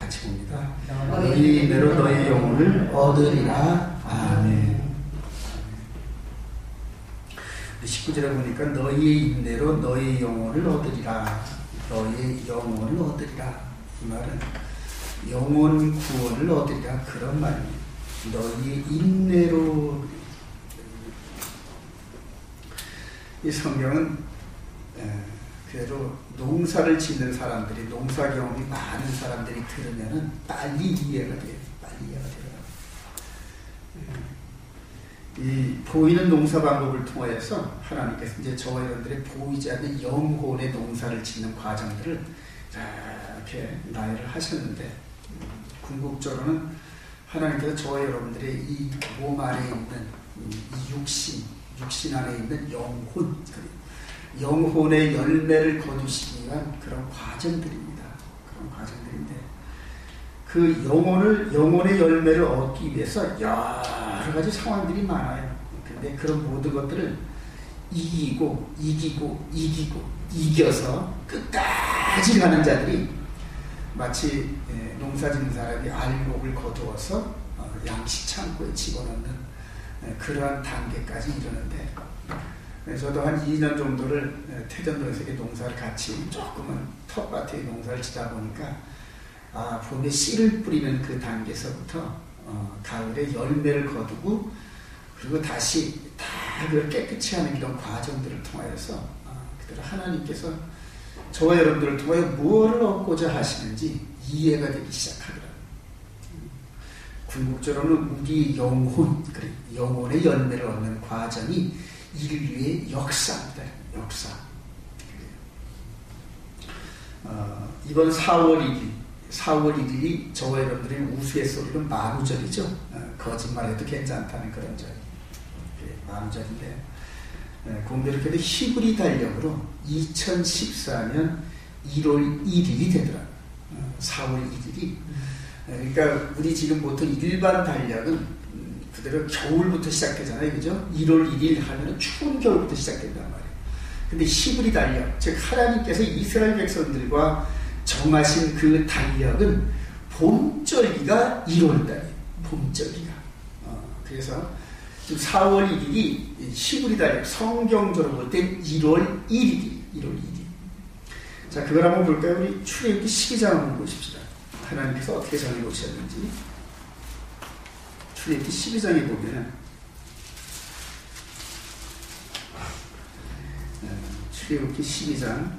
같이 봅니다. 너희 인내로 너희 영혼을 얻으리라. 아멘. 19절에 보니까 너희의 인내로 너희 영혼을 얻으리라. 너희의 영혼을 얻으리라. 이 말은 영혼 구원을 얻으리라 그런 말입니다. 너희의 인내로. 이 성경은 그대로 농사를 짓는 사람들이, 농사 경험이 많은 사람들이 들으면은 빨리 이해가 돼요. 빨리 이해가 돼요. 이 보이는 농사 방법을 통해서 하나님께서 이제 저와 여러분들의 보이지 않는 영혼의 농사를 짓는 과정들을 이렇게 나열을 하셨는데, 궁극적으로는 하나님께서 저와 여러분들의 이 몸 안에 있는 이 육신 안에 있는 영혼의 열매를 거두시기 위한 그런 과정들입니다. 그런 과정들인데, 그 영혼의 열매를 얻기 위해서 여러 가지 상황들이 많아요. 근데 그런 모든 것들을 이겨서 끝까지 가는 자들이 마치 농사짓는 사람이 알곡을 거두어서 양식 창고에 집어넣는 그러한 단계까지 이르는데, 저도 한 2년 정도를 태전도에서 농사를 같이 조금은 텃밭에 농사를 짓다 보니까 봄에 씨를 뿌리는 그 단계에서부터 가을에 열매를 거두고, 그리고 다시 다 그걸 깨끗이 하는 이런 과정들을 통하여서 그대로 하나님께서 저와 여러분들을 통하여 무엇을 얻고자 하시는지 이해가 되기 시작하더라고요. 궁극적으로는 우리 영혼의 열매를 얻는 과정이 인류의 역사입니다. 역사. 이번 4월 1일이 저와 여러분들의 우스갯소리로 만우절이죠. 거짓말해도 괜찮다는 그런 절. 만우절인데, 공교롭게도 히브리 달력으로 2014년 1월 1일이 되더라고요. 4월 1일이. 그러니까 우리 지금 보통 일반 달력은 그대로 겨울부터 시작되잖아요. 그죠? 1월 1일 하면 추운 겨울부터 시작된단 말이에요. 근데 히브리 달력, 즉 하나님께서 이스라엘 백성들과 정하신 그 달력은 봄절기가 1월달이에요. 봄절기가. 그래서 지금 4월 1일이 히브리 달력, 성경적으로 볼 땐 1월 1일이. 1월 1일. 자, 그걸 한번 볼까요? 우리 출애굽기 12장 한번 보십시다. 하나님께서 어떻게 정해놓으셨는지. 출애굽기 12장에 보면 출애굽기 12장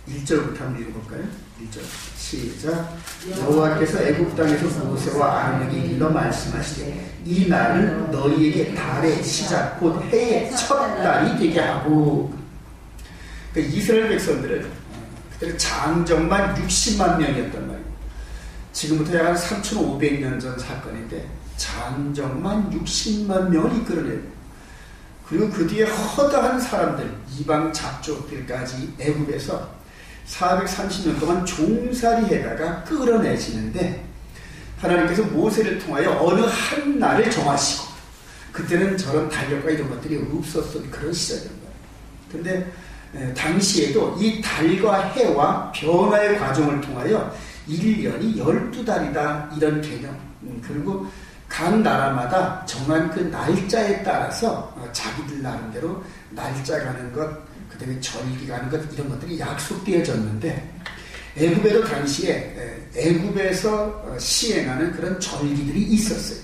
1절부터 한번 읽어볼까요? 1절 시작. 여호와께서 애굽 땅에서 모세와 아론에게 일러 말씀하시되 이 날을 너희에게 달의 시작 곧 해의 첫 달이 되게 하고. 그러니까 이스라엘 백성들은 그때 장정만 60만 명이었단 말이에요. 지금부터 약 한 3,500년 전 사건인데 장정만 60만 명을 이끌어내요. 그리고 그 뒤에 허다한 사람들, 이방 잡족들까지 애굽에서 430년 동안 종살이 해다가 끌어내시는데, 하나님께서 모세를 통하여 어느 한 날을 정하시고, 그때는 저런 달력과 이런 것들이 없었던 그런 시절인 거예요. 근데 당시에도 이 달과 해와 변화의 과정을 통하여 1년이 12달이다 이런 개념, 그리고 각 나라마다 정한 그 날짜에 따라서 자기들 나름대로 날짜 가는 것, 그 다음에 절기 가는 것, 이런 것들이 약속되어졌는데, 애굽에도 당시에 애굽에서 시행하는 그런 절기들이 있었어요.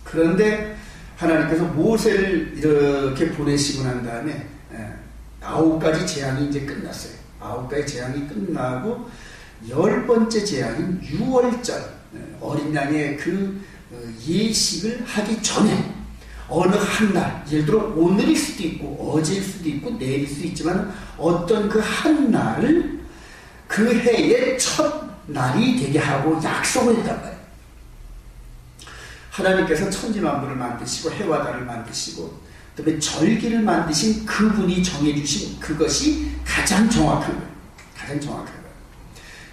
그런데 하나님께서 모세를 이렇게 보내시고 난 다음에 9가지 재앙이 이제 끝났어요. 9가지 재앙이 끝나고 10번째 재앙인 6월절 어린 양의 그 예식을 하기 전에 어느 한 날, 예를 들어 오늘일 수도 있고 어제일 수도 있고 내일일 수도 있지만 어떤 그 한 날을 그 해의 첫 날이 되게 하고 약속을 했단 말이에요. 하나님께서 천지만물을 만드시고 해와 달을 만드시고 그다음에 절기를 만드신 그분이 정해주신 그것이 가장 정확한 거예요. 가장 정확한 거예요.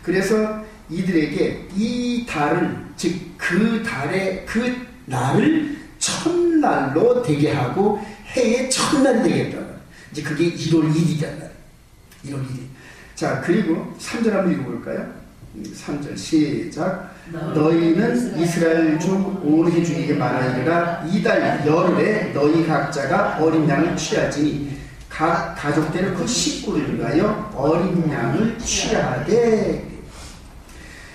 그래서 이들에게 이 달을, 즉 그 달의 그 날을 첫날로 되게 하고 해의 첫날이 되게 했단 말이에요. 이제 그게 1월 1일이란 말이에요. 1월 1일. 자, 그리고 3절 한번 읽어볼까요? 3절 시작. 너희는 이스라엘 중 온 회중에게 말하기가 이달 열흘에 너희 각자가 어린 양을 취하지니 각 가족대로 그 식구를 위하여 어린 양을 취하되.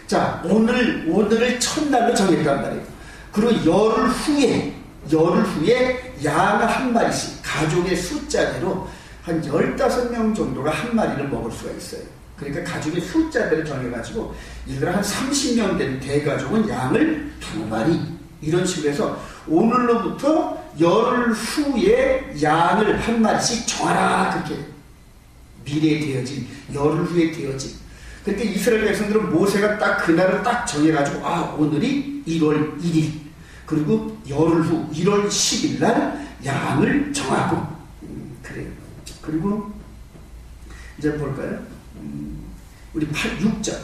자, 오늘을 첫날로 정했단 말이에요. 그리고 열흘 후에 양 한 마리씩 가족의 숫자대로 한 15명 정도가 한 마리를 먹을 수가 있어요. 그러니까 가족의 숫자대로 정해가지고 예를 들어 한 30명 된 대가족은 양을 2마리 이런 식으로 해서 오늘로부터 열흘 후에 양을 한 마리씩 정하라. 그렇게 미래에 되어진 열흘 후에 되어진. 그러니까 이스라엘 백성들은 모세가 딱 그날을 딱 정해가지고 오늘이 1월 1일 그리고 열흘 후 1월 10일 날 양을 정하고 그래요. 그리고 이제 볼까요? 우리 6절.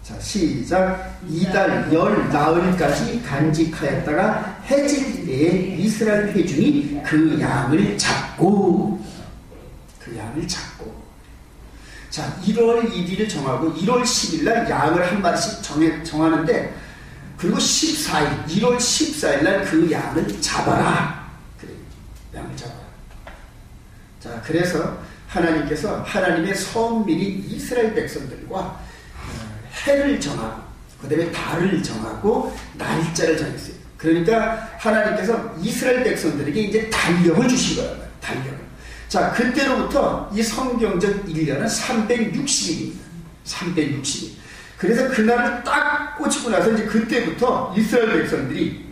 자, 시작. 이달 열 나흘까지 간직하였다가 해질 때에 이스라엘 회중이 그 양을 잡고. 자, 1월 1일을 정하고 1월 10일 날 양을 한 마리씩 정하는데 그리고 14일, 1월 14일 날 그 양을 잡아라. 그래, 양을 잡아라. 자, 그래서 하나님께서 하나님의 성민인 이스라엘 백성들과 해를 정하고 그 다음에 달을 정하고 날짜를 정했어요. 그러니까 하나님께서 이스라엘 백성들에게 이제 달력을 주신 거란 말이에요. 달력을. 자, 그때로부터 이 성경적 1년은 360일입니다. 360일. 그래서 그날을 딱 꽂히고 나서 이제 그때부터 이스라엘 백성들이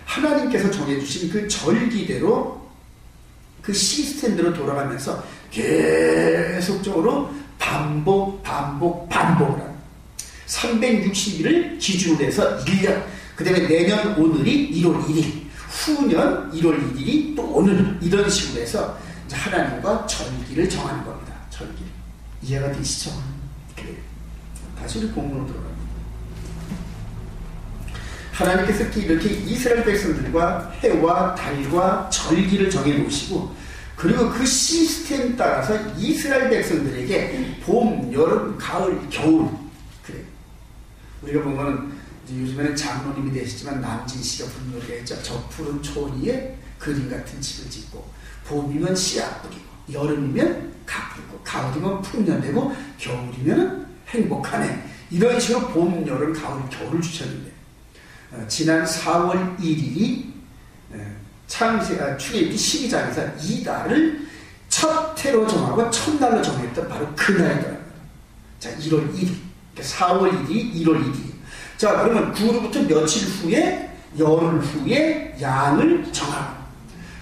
하나님께서 정해주신 그 절기대로 그 시스템대로 돌아가면서 계속적으로 반복을 하는 360일을 기준으로 해서 1년, 그 다음에 내년 오늘이 1월 1일, 후년 1월 1일이 또 오늘, 이런 식으로 해서 하나님과 절기를 정하는 겁니다. 절기. 이해가 되시죠? 그래요. 다시 우리 본문으로 들어갑니다. 하나님께서 이렇게 이스라엘 백성들과 해와 달과 절기를 정해놓으시고 그리고 그 시스템 따라서 이스라엘 백성들에게 봄, 여름, 가을, 겨울. 그래. 우리가 보면은 요즘에는 장로님이 되시지만 남진 씨가 부른 노래가 있죠. 저 푸른 초리에 그림 같은 집을 짓고 봄이면 씨앗 뿌리고 여름이면 가쁘고 가을이면 풍년되고 겨울이면 행복하네. 이런 식으로 봄, 여름, 가을, 겨울을 주셨는데 지난 4월 1일이 출애굽기 12장에서 이 달을 첫 해로 정하고 첫날로 정했던 바로 그날이다. 자, 1월 1일. 4월 1일이 1월 1일. 자, 그러면 그로부터 며칠 후에 열흘 후에 양을 정하고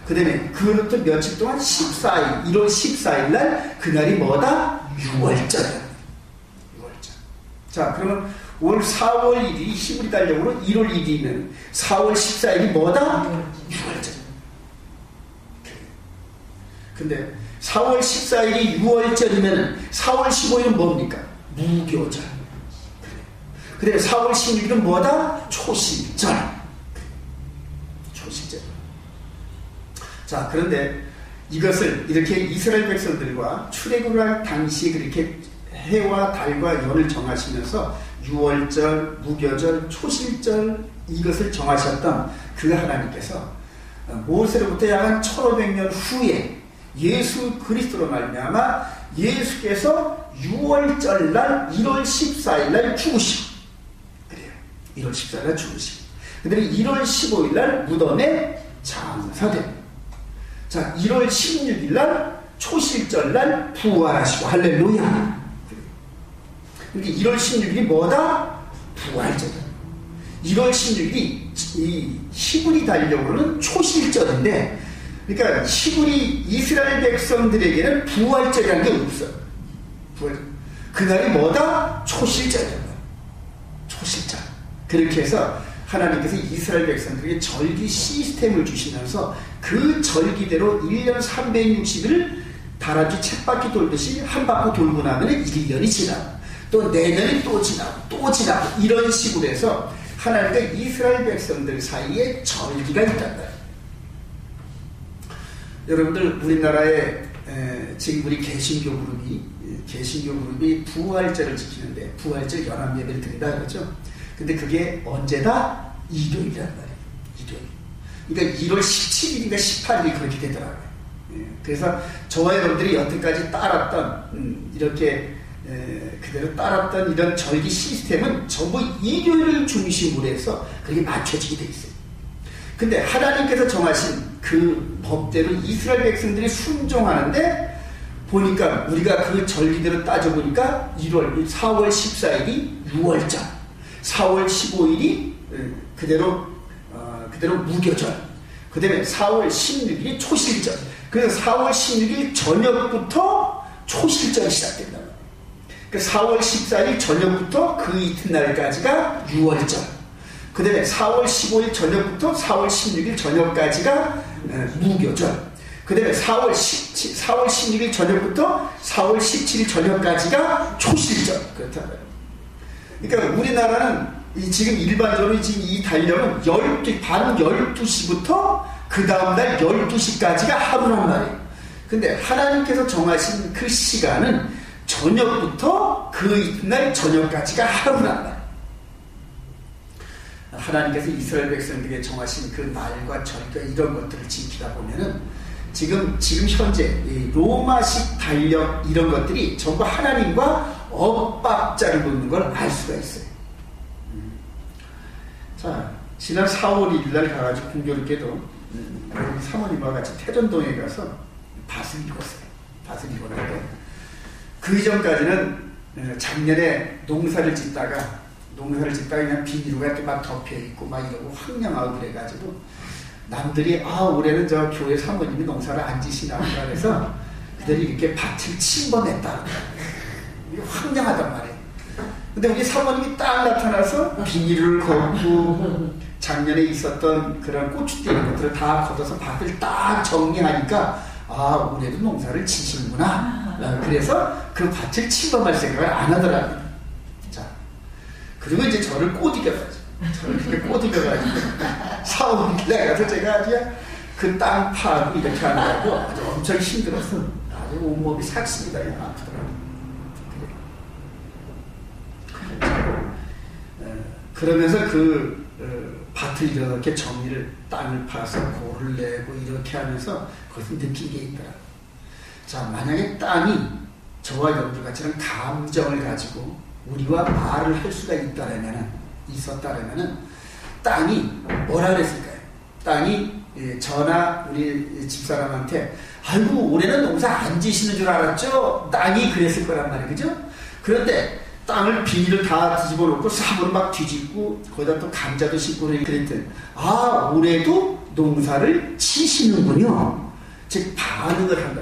그 다음에 그로부터 며칠 동안 14일 1월 14일 날 그날이 뭐다? 6월절이다. 6월절. 자, 그러면 올 4월 1일이 히브리 달력으로 1월 1일이면 4월 14일이 뭐다? 6월절. 근데 4월 14일이 6월절이면 4월 15일은 뭡니까? 무교절. 그래. 4월 16일은 뭐다? 초실절. 초실절. 자, 그런데 이것을 이렇게 이스라엘 백성들과 출애굽을 할 당시에 그렇게 해와 달과 연을 정하시면서 6월절, 무교절, 초실절 이것을 정하셨던 그 하나님께서 모세로부터 약 한 1500년 후에 예수 그리스도로 말미암아 예수께서 6월절 날 1월 14일 날 죽으시고 그래요. 1월 14일 날 죽으시고 그 다음에 1월 15일 날 무덤에 장사됩니다. 자, 1월 16일 날 초실절 날 부활하시고 할렐루야. 그러니까 1월 16일이 뭐다? 부활절이다. 1월 16일이 이 히브리 달력으로는 초실절인데 그러니까 히브리 이스라엘 백성들에게는 부활절이라는 게 없어요. 그날이 뭐다? 초실절이다. 초실절. 그렇게 해서 하나님께서 이스라엘 백성들에게 절기 시스템을 주시면서 그 절기대로 1년 360일을 다람쥐 쳇바퀴 돌듯이 한 바퀴 돌고 나면 1년이 지나고 또 내년이 또 지나고 이런 식으로 해서 하나님과 이스라엘 백성들 사이에 절기가 있단 말이에요. 여러분들 우리나라에 지금 우리 개신교 그룹이 개신교 그룹이 부활절을 지키는데 부활절 연합 예배를 드린다 그러죠. 근데 그게 언제다? 일요일이란 말이에요. 일요일. 그러니까 1월 17일인가 18일이 그렇게 되더라고요. 그래서 저와 여러분들이 여태까지 따랐던 이렇게 그대로 따랐던 이런 절기 시스템은 전부 일요일을 중심으로 해서 그렇게 맞춰지게 돼 있어요. 근데 하나님께서 정하신 그 법대로 이스라엘 백성들이 순종하는데 보니까 우리가 그 절기대로 따져보니까 4월 14일이 6월절, 4월 15일이 그대로 무교절, 그 다음에 4월 16일이 초실절. 그래서 4월 16일 저녁부터 초실절이 시작된다. 그러니까 4월 14일 저녁부터 그 이튿날까지가 6월절. 그 다음에 4월 15일 저녁부터 4월 16일 저녁까지가 무교절. 그 다음에 4월 16일 저녁부터 4월 17일 저녁까지가 초실절. 그렇단 말이에요. 그러니까 우리나라는 지금 일반적으로 지금 이 달력은 밤 12시부터 그 다음날 12시까지가 하루란 말이에요. 근데 하나님께서 정하신 그 시간은 저녁부터 그 이튿날 저녁까지가 하루란 말이에요. 하나님께서 이스라엘 백성들에게 정하신 그 날과 절과 이런 것들을 지키다 보면은 지금 현재 로마식 달력 이런 것들이 전부 하나님과 엇박자를 놓는 걸 알 수가 있어요. 자, 지난 4월 1일 날 가가지고 공교롭게도 사모님과 같이 태전동에 가서 밭을 읽었어요. 밭을 읽었는데 그 이전까지는 작년에 농사를 짓다가 그냥 비닐로가 이렇게 막 덮여있고 막 이러고 황량하고 그래가지고 남들이 올해는 저 교회 사모님이 농사를 안 지시나 그래서 그들이 이렇게 밭을 침범했다. 이게 황량하단 말이에요. 근데 우리 사모님이 딱 나타나서 비닐을 걷고 작년에 있었던 그런 고추대 이런 것들을 다 걷어서 밭을 딱 정리하니까 올해도 농사를 지시는구나. 그래서 그 밭을 침범할 생각을 안 하더라고요. 자, 그리고 이제 저를 꼬드겨가지고 저를 그렇게 꼬드겨가지고 4월에 가서 제가 아주 그 땅 파고 이렇게 하느라고 아주 엄청 힘들었어. 아주 온몸이 삭습니다. 아프더라고요. 그러면서 그 밭을 이렇게 정리를 땅을 파서 골을 내고 이렇게 하면서 그것을 느낀 게 있더라고요. 자, 만약에 땅이 저와 여러분들 같이는 감정을 가지고 우리와 말을 할 수가 있었다라면은 땅이 뭐라 그랬을까요? 땅이 저나 우리 집사람한테 아이고 올해는 농사 안 지시는 줄 알았죠? 땅이 그랬을 거란 말이에요. 그죠? 그런데 땅을 비닐을 다 뒤집어 놓고 삽으로 막 뒤집고 거기다 또 감자도 심고 그랬더니 올해도 농사를 치시는군요. 즉 반응을 한다.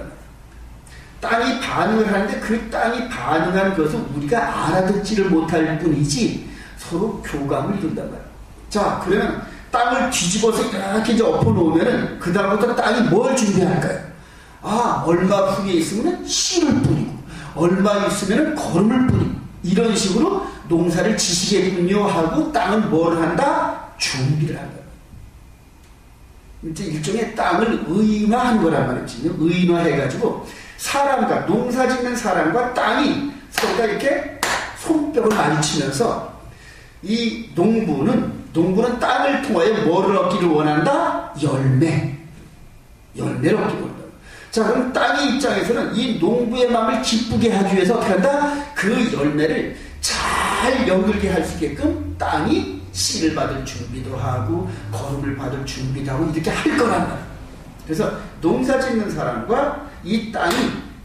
땅이 반응을 하는데 그 땅이 반응한 것을 우리가 알아듣지를 못할 뿐이지 서로 교감을 이룬단 말이에요. 자, 그러면 땅을 뒤집어서 이렇게 이제 엎어 놓으면은 그 다음부터 땅이 뭘 준비할까요? 얼마 후에 있으면 씨를 뿌리고 얼마 있으면 거름을 뿌리고 이런 식으로 농사를 지시겠군요 하고 땅은 뭘 한다? 준비를 한다. 이제 일종의 땅을 의인화한 거란 말이지. 의인화해가지고 사람과 농사 짓는 사람과 땅이 서로가 이렇게 손뼉을 마주치면서 이 농부는 땅을 통하여 뭐를 얻기를 원한다? 열매를 얻기를 원한다. 자, 그럼 땅의 입장에서는 이 농부의 마음을 기쁘게 하기 위해서 어떻게 한다? 그 열매를 잘 연결게 할 수 있게끔 땅이 씨를 받을 준비도 하고 거름을 받을 준비도 하고 이렇게 할 거란 말이에요. 그래서 농사 짓는 사람과 이 땅이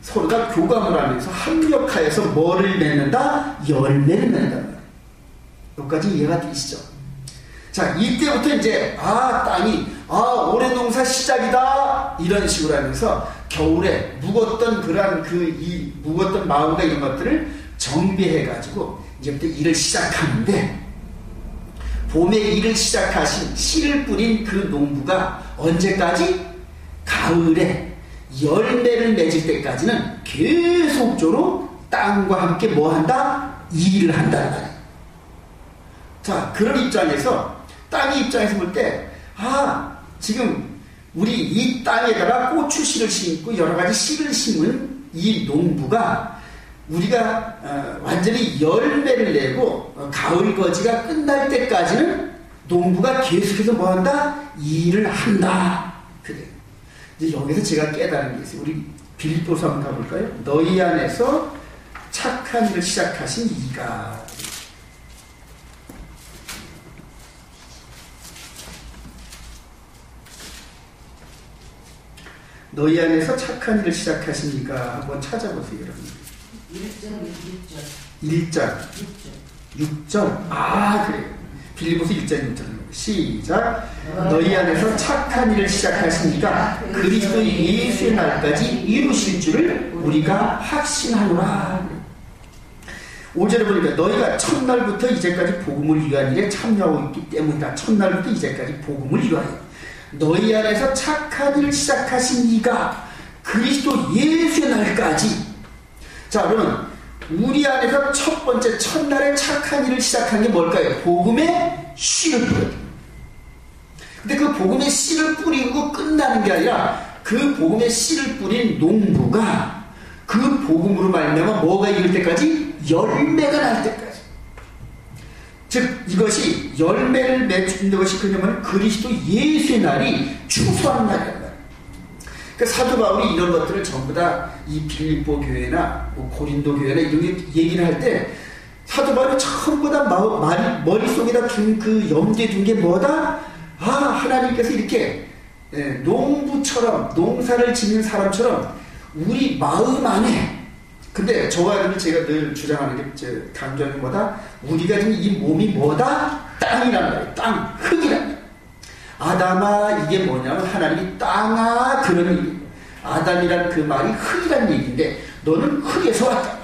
서로가 교감을 하면서 합력하여서 뭐를 맺는다? 열매를 맺는다. 여기까지 이해가 되시죠? 자, 이때부터 이제 땅이 올해 농사 시작이다 이런 식으로 하면서 겨울에 묵었던 묵었던 마음과 이런 것들을 정비해가지고 이제부터 일을 시작하는데 봄에 일을 시작하신 씨를 뿌린 그 농부가 언제까지? 가을에 열매를 맺을 때까지는 계속적으로 땅과 함께 뭐 한다? 일을 한다는 말이에요. 자, 그런 입장에서 땅의 입장에서 볼 때 지금 우리 이 땅에다가 고추씨를 심고 여러 가지 씨를 심은 이 농부가 우리가 완전히 열매를 내고 가을 거지가 끝날 때까지는 농부가 계속해서 뭐한다? 일을 한다. 그래. 이제 여기서 제가 깨달은 게 있어요. 우리 빌립보서 한번 가볼까요? 너희 안에서 착한 일을 시작하신 이가. 너희 안에서 착한 일을 시작하신 이가 한번 찾아보세요, 여러분. 1절. 6절. 아, 그래요. 빌립보서 1절 6절. 시작. 너희 안에서 착한 일을 시작하시니까 그리스도 예수의 날까지 이루실 줄을 우리가 확신하노라. 5절에 보니까 너희가 첫날부터 이제까지 복음을 위한 일에 참여하고 있기 때문이다. 첫날부터 이제까지 복음을 위하여 너희 안에서 착한 일을 시작하신 이가 그리스도 예수의 날까지. 자, 그러면 우리 안에서 첫 번째 첫날에 착한 일을 시작한 게 뭘까요? 복음의 씨를 뿌려요. 근데 그 복음의 씨를 뿌리고 끝나는 게 아니라 그 복음의 씨를 뿌린 농부가 그 복음으로 말미암아 뭐가 이를 때까지? 열매가 날 때까지. 즉 이것이 열매를 맺는 것이 그냐면 그리스도 예수의 날이 추수하는 날이란 말이에요. 그러니까 사도 바울이 이런 것들을 전부 다 이 빌립보 교회나 뭐 고린도 교회나 이런 게 얘기를 할 때 사도 바울이 전부 다 머릿속에다 둔 그 염두에 둔 게 뭐다? 아, 하나님께서 이렇게 농부처럼 농사를 짓는 사람처럼 우리 마음 안에, 근데 저와 여러분 제가 늘 주장하는 게 강조하는 게 뭐다? 우리가 지금 이 몸이 뭐다? 땅이란 말이에요. 땅, 흙이란 말이에요. 아담아, 이게 뭐냐면 하나님이 땅아, 그런 의미예요. 아담이란 그 말이 흙이란 얘기인데 너는 흙에서 왔다.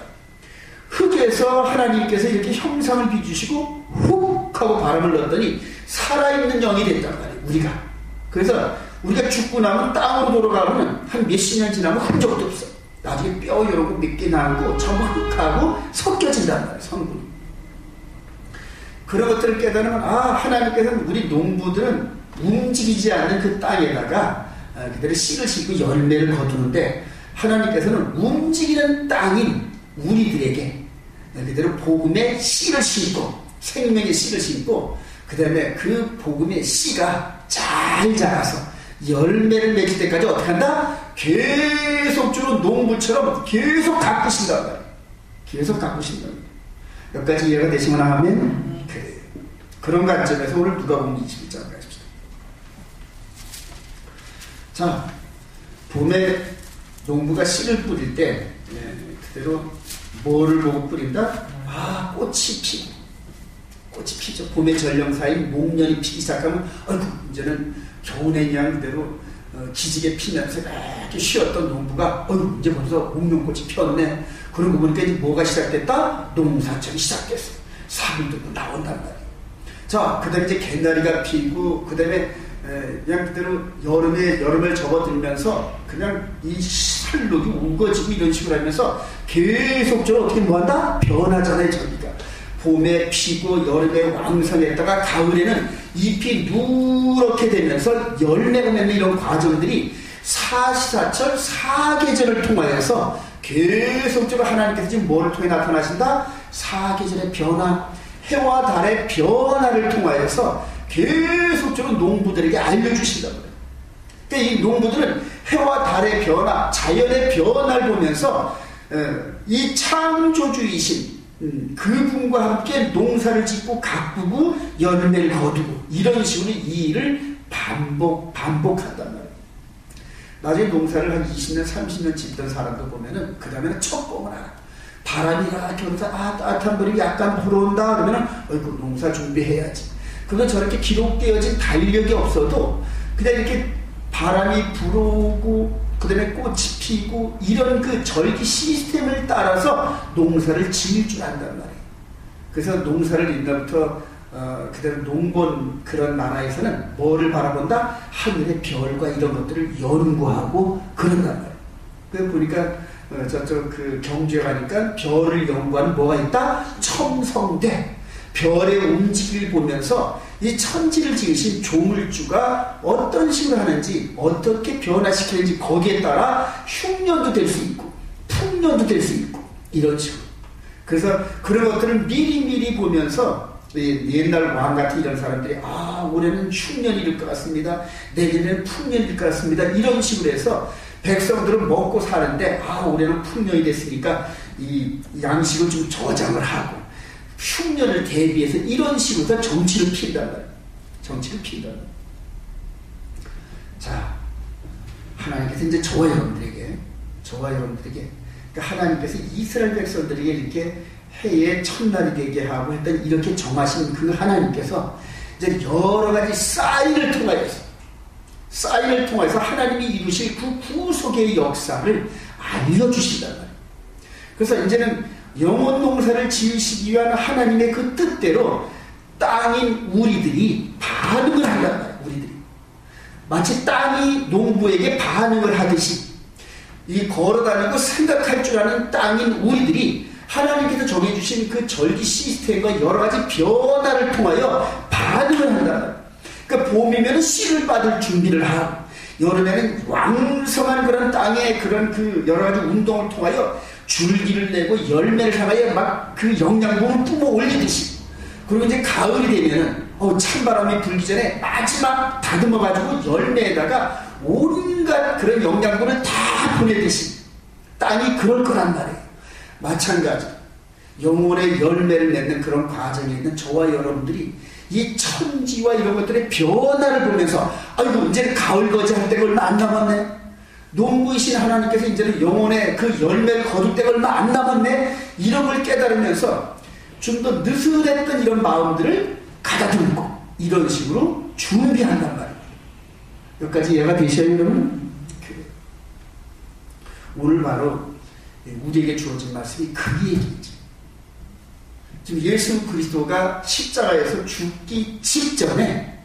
흙에서 하나님께서 이렇게 형상을 비주시고 훅 하고 바람을 넣었더니 살아있는 영이 됐단 말이에요. 우리가. 그래서 우리가 죽고 나면 땅으로 돌아가면 한 몇십 년 지나면 흔적도 없어. 나중에 뼈 이러고 몇 개 나고 전부 흙하고 섞여진단 말이에요. 성분이. 그런 것들을 깨달으면 아, 하나님께서는 우리 농부들은 움직이지 않는 그 땅에다가 그대로 씨를 심고 열매를 거두는데 하나님께서는 움직이는 땅인 우리들에게 그대로 복음의 씨를 심고 생명의 씨를 심고 그 다음에 그 복음의 씨가 잘 자라서 열매를 맺을 때까지 어떻게 한다? 계속적으로 농부처럼 계속 가꾸신단 말이에요. 계속 가꾸신단 말이에요. 여기까지 이해가 되시면 하면 그런 관점에서 오늘 누가복음 21장 가십시다. 자, 봄에 농부가 씨를 뿌릴 때 그대로 뭐를 보고 뿌린다? 아, 꽃이 피고. 꽃이 피죠. 봄의 전령사인 목련이 피기 시작하면 아이고 이제는 겨우내 양 그대로 기지개 피면서 이렇게 쉬었던 농부가 아이고 이제 벌써 목련꽃이 피었네. 그런 거 보니까 이제 뭐가 시작됐다? 농사철이 시작됐어. 사비도 나온단 말이에요. 자, 그 다음에 이제 개나리가 피고 그 다음에 그냥 그대로 여름을 접어들면서 그냥 이 살록이 우거지고 이런 식으로 하면서 계속적으로 어떻게 뭐한다? 변하잖아요. 저기가 봄에 피고 여름에 왕성했다가 가을에는 잎이 누렇게 되면서 열매가 맺는 이런 과정들이 사시사철 사계절을 통하여서 계속적으로 하나님께서 지금 뭐를 통해 나타나신다? 사계절의 변화, 해와 달의 변화를 통하여서 계속적으로 농부들에게 알려주신단 말이에요. 그러니까 이 농부들은 해와 달의 변화, 자연의 변화를 보면서 이 창조주이신 그분과 함께 농사를 짓고 가꾸고 열매를 거두고 이런 식으로 이 일을 반복한단 말이에요. 나중에 농사를 한 20년, 30년 짓던 사람도 보면은 그 다음에는 첫 봄을 알아. 바람이 겨울에서 따뜻한 바람이 약간 불어온다 그러면은 어이구 농사 준비해야지. 그건 저렇게 기록되어진 달력이 없어도 그냥 이렇게 바람이 불어오고 그 다음에 꽃이 피고 이런 그 절기 시스템을 따라서 농사를 지을 줄 안단 말이에요. 그래서 농사를 옛날부터 그대로 농본 그런 나라에서는 뭐를 바라본다? 하늘의 별과 이런 것들을 연구하고 그런단 말이에요. 그래서 보니까 저쪽 그 경주에 가니까 별을 연구하는 뭐가 있다? 첨성대. 별의 움직임을 보면서 이 천지를 지으신 조물주가 어떤 식으로 하는지 어떻게 변화시키는지 거기에 따라 흉년도 될 수 있고 풍년도 될 수 있고 이런 식으로. 그래서 그런 것들을 미리미리 보면서 옛날 왕 같은 이런 사람들이 올해는 흉년일 것 같습니다. 내년에는 풍년일 것 같습니다. 이런 식으로 해서 백성들은 먹고 사는데 올해는 풍년이 됐으니까 이 양식을 좀 저장을 하고 흉년을 대비해서 이런 식으로 정치를 피운단 말이에요. 정치를 피운단 말이에요. 자, 하나님께서 이제 저와 여러분들에게 그러니까 하나님께서 이스라엘 백성들에게 이렇게 해의 첫날이 되게 하고 했던 이렇게 정하신 그 하나님께서 이제 여러 가지 사인을 통해서 하나님이 이루실 그 구속의 역사를 알려주신단 말이에요. 그래서 이제는 영혼 농사를 지으시기 위한 하나님의 그 뜻대로 땅인 우리들이 반응을 한단 말이에요. 우리들이 마치 땅이 농부에게 반응을 하듯이 이 걸어다니고 생각할 줄 아는 땅인 우리들이 하나님께서 정해주신 그 절기 시스템과 여러 가지 변화를 통하여 반응을 한다. 그러니까 봄이면 씨를 받을 준비를 하고 여름에는 왕성한 그런 땅의 그런 그 여러 가지 운동을 통하여 줄기를 내고 열매를 향하여 막 그 영양분을 뿜어 올리듯이, 그리고 이제 가을이 되면은 찬바람이 불기 전에 마지막 다듬어가지고 열매에다가 온갖 그런 영양분을 다 보내듯이 땅이 그럴 거란 말이에요. 마찬가지로 영혼의 열매를 맺는 그런 과정에 있는 저와 여러분들이 이 천지와 이런 것들의 변화를 보면서 이제는 가을 거지할 때가 얼마 안 남았네. 농부이신 하나님께서 이제는 영혼의 그 열매를 거둘 때가 얼마 안 남았네. 이런 걸 깨달으면서 좀 더 느슨했던 이런 마음들을 가다듬고 이런 식으로 준비한단 말이에요. 여기까지 이해가 되셔요, 여러분? 오늘 바로 우리에게 주어진 말씀이 그 얘기죠. 지금 예수 그리스도가 십자가에서 죽기 직전에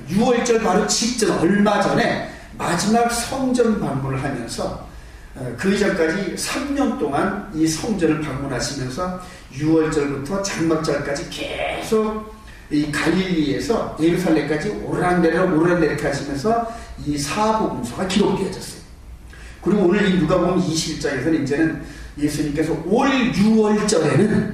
6월절 바로 직전 얼마 전에 마지막 성전 방문을 하면서 그 이전까지 3년 동안 이 성전을 방문하시면서 6월절부터 장막절까지 계속 이 갈릴리에서 예루살렘까지 오르락내리락 하시면서 이 사복음서가 기록되어졌어요. 그리고 오늘 이 누가복음 21장에서는 이제는 예수님께서 올 6월절에는,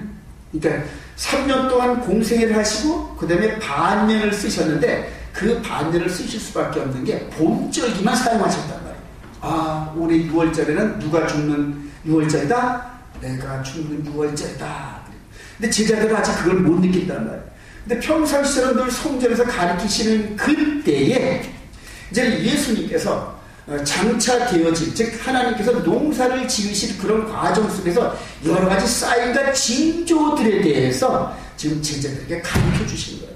그러니까 3년 동안 공생애를 하시고 그 다음에 반년을 쓰셨는데 그 반년을 쓰실 수밖에 없는 게 봄절기만 사용하셨단 말이에요. 올해 6월절에는 누가 죽는 6월절이다? 내가 죽는 6월절이다. 근데 제자들은 아직 그걸 못 느낀단 말이에요. 근데 평상시처럼 늘 성전에서 가르치시는 그때에 이제 예수님께서 장차 되어진, 즉 하나님께서 농사를 지으실 그런 과정 속에서 여러 가지 사인과 징조들에 대해서 지금 제자들에게 가르쳐 주시는 거예요.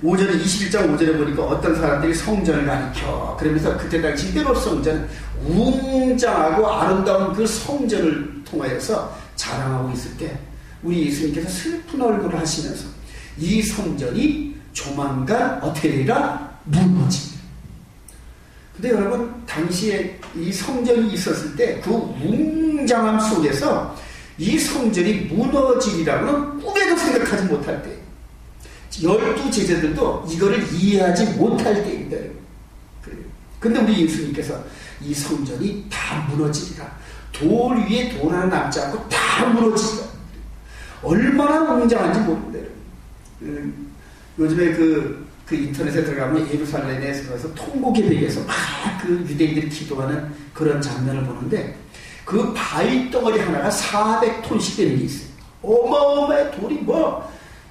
오전에 21장 5절에 보니까 어떤 사람들이 성전을 가리켜 그러면서 그때 당시 헤롯 성전은 웅장하고 아름다운 그 성전을 통하여서 자랑하고 있을 때 우리 예수님께서 슬픈 얼굴을 하시면서 이 성전이 조만간 어떻게 되리라? 무너집니다. 근데 여러분, 당시에 이 성전이 있었을 때 그 웅장함 속에서 이 성전이 무너지리라고는 꿈에도 생각하지 못할 때, 12 제자들도 이거를 이해하지 못할 때입니다. 근데 우리 예수님께서 이 성전이 다 무너지리라, 돌 위에 돌 하나 남지 않고 다 무너지리라, 얼마나 웅장한지 모릅니다. 요즘에 그 인터넷에 들어가면 예루살렘에서 통곡의벽에서 막 그 유대인들이 기도하는 그런 장면을 보는데 그 바위 덩어리 하나가 400톤씩 되는 게 있어요. 어마어마해. 돌이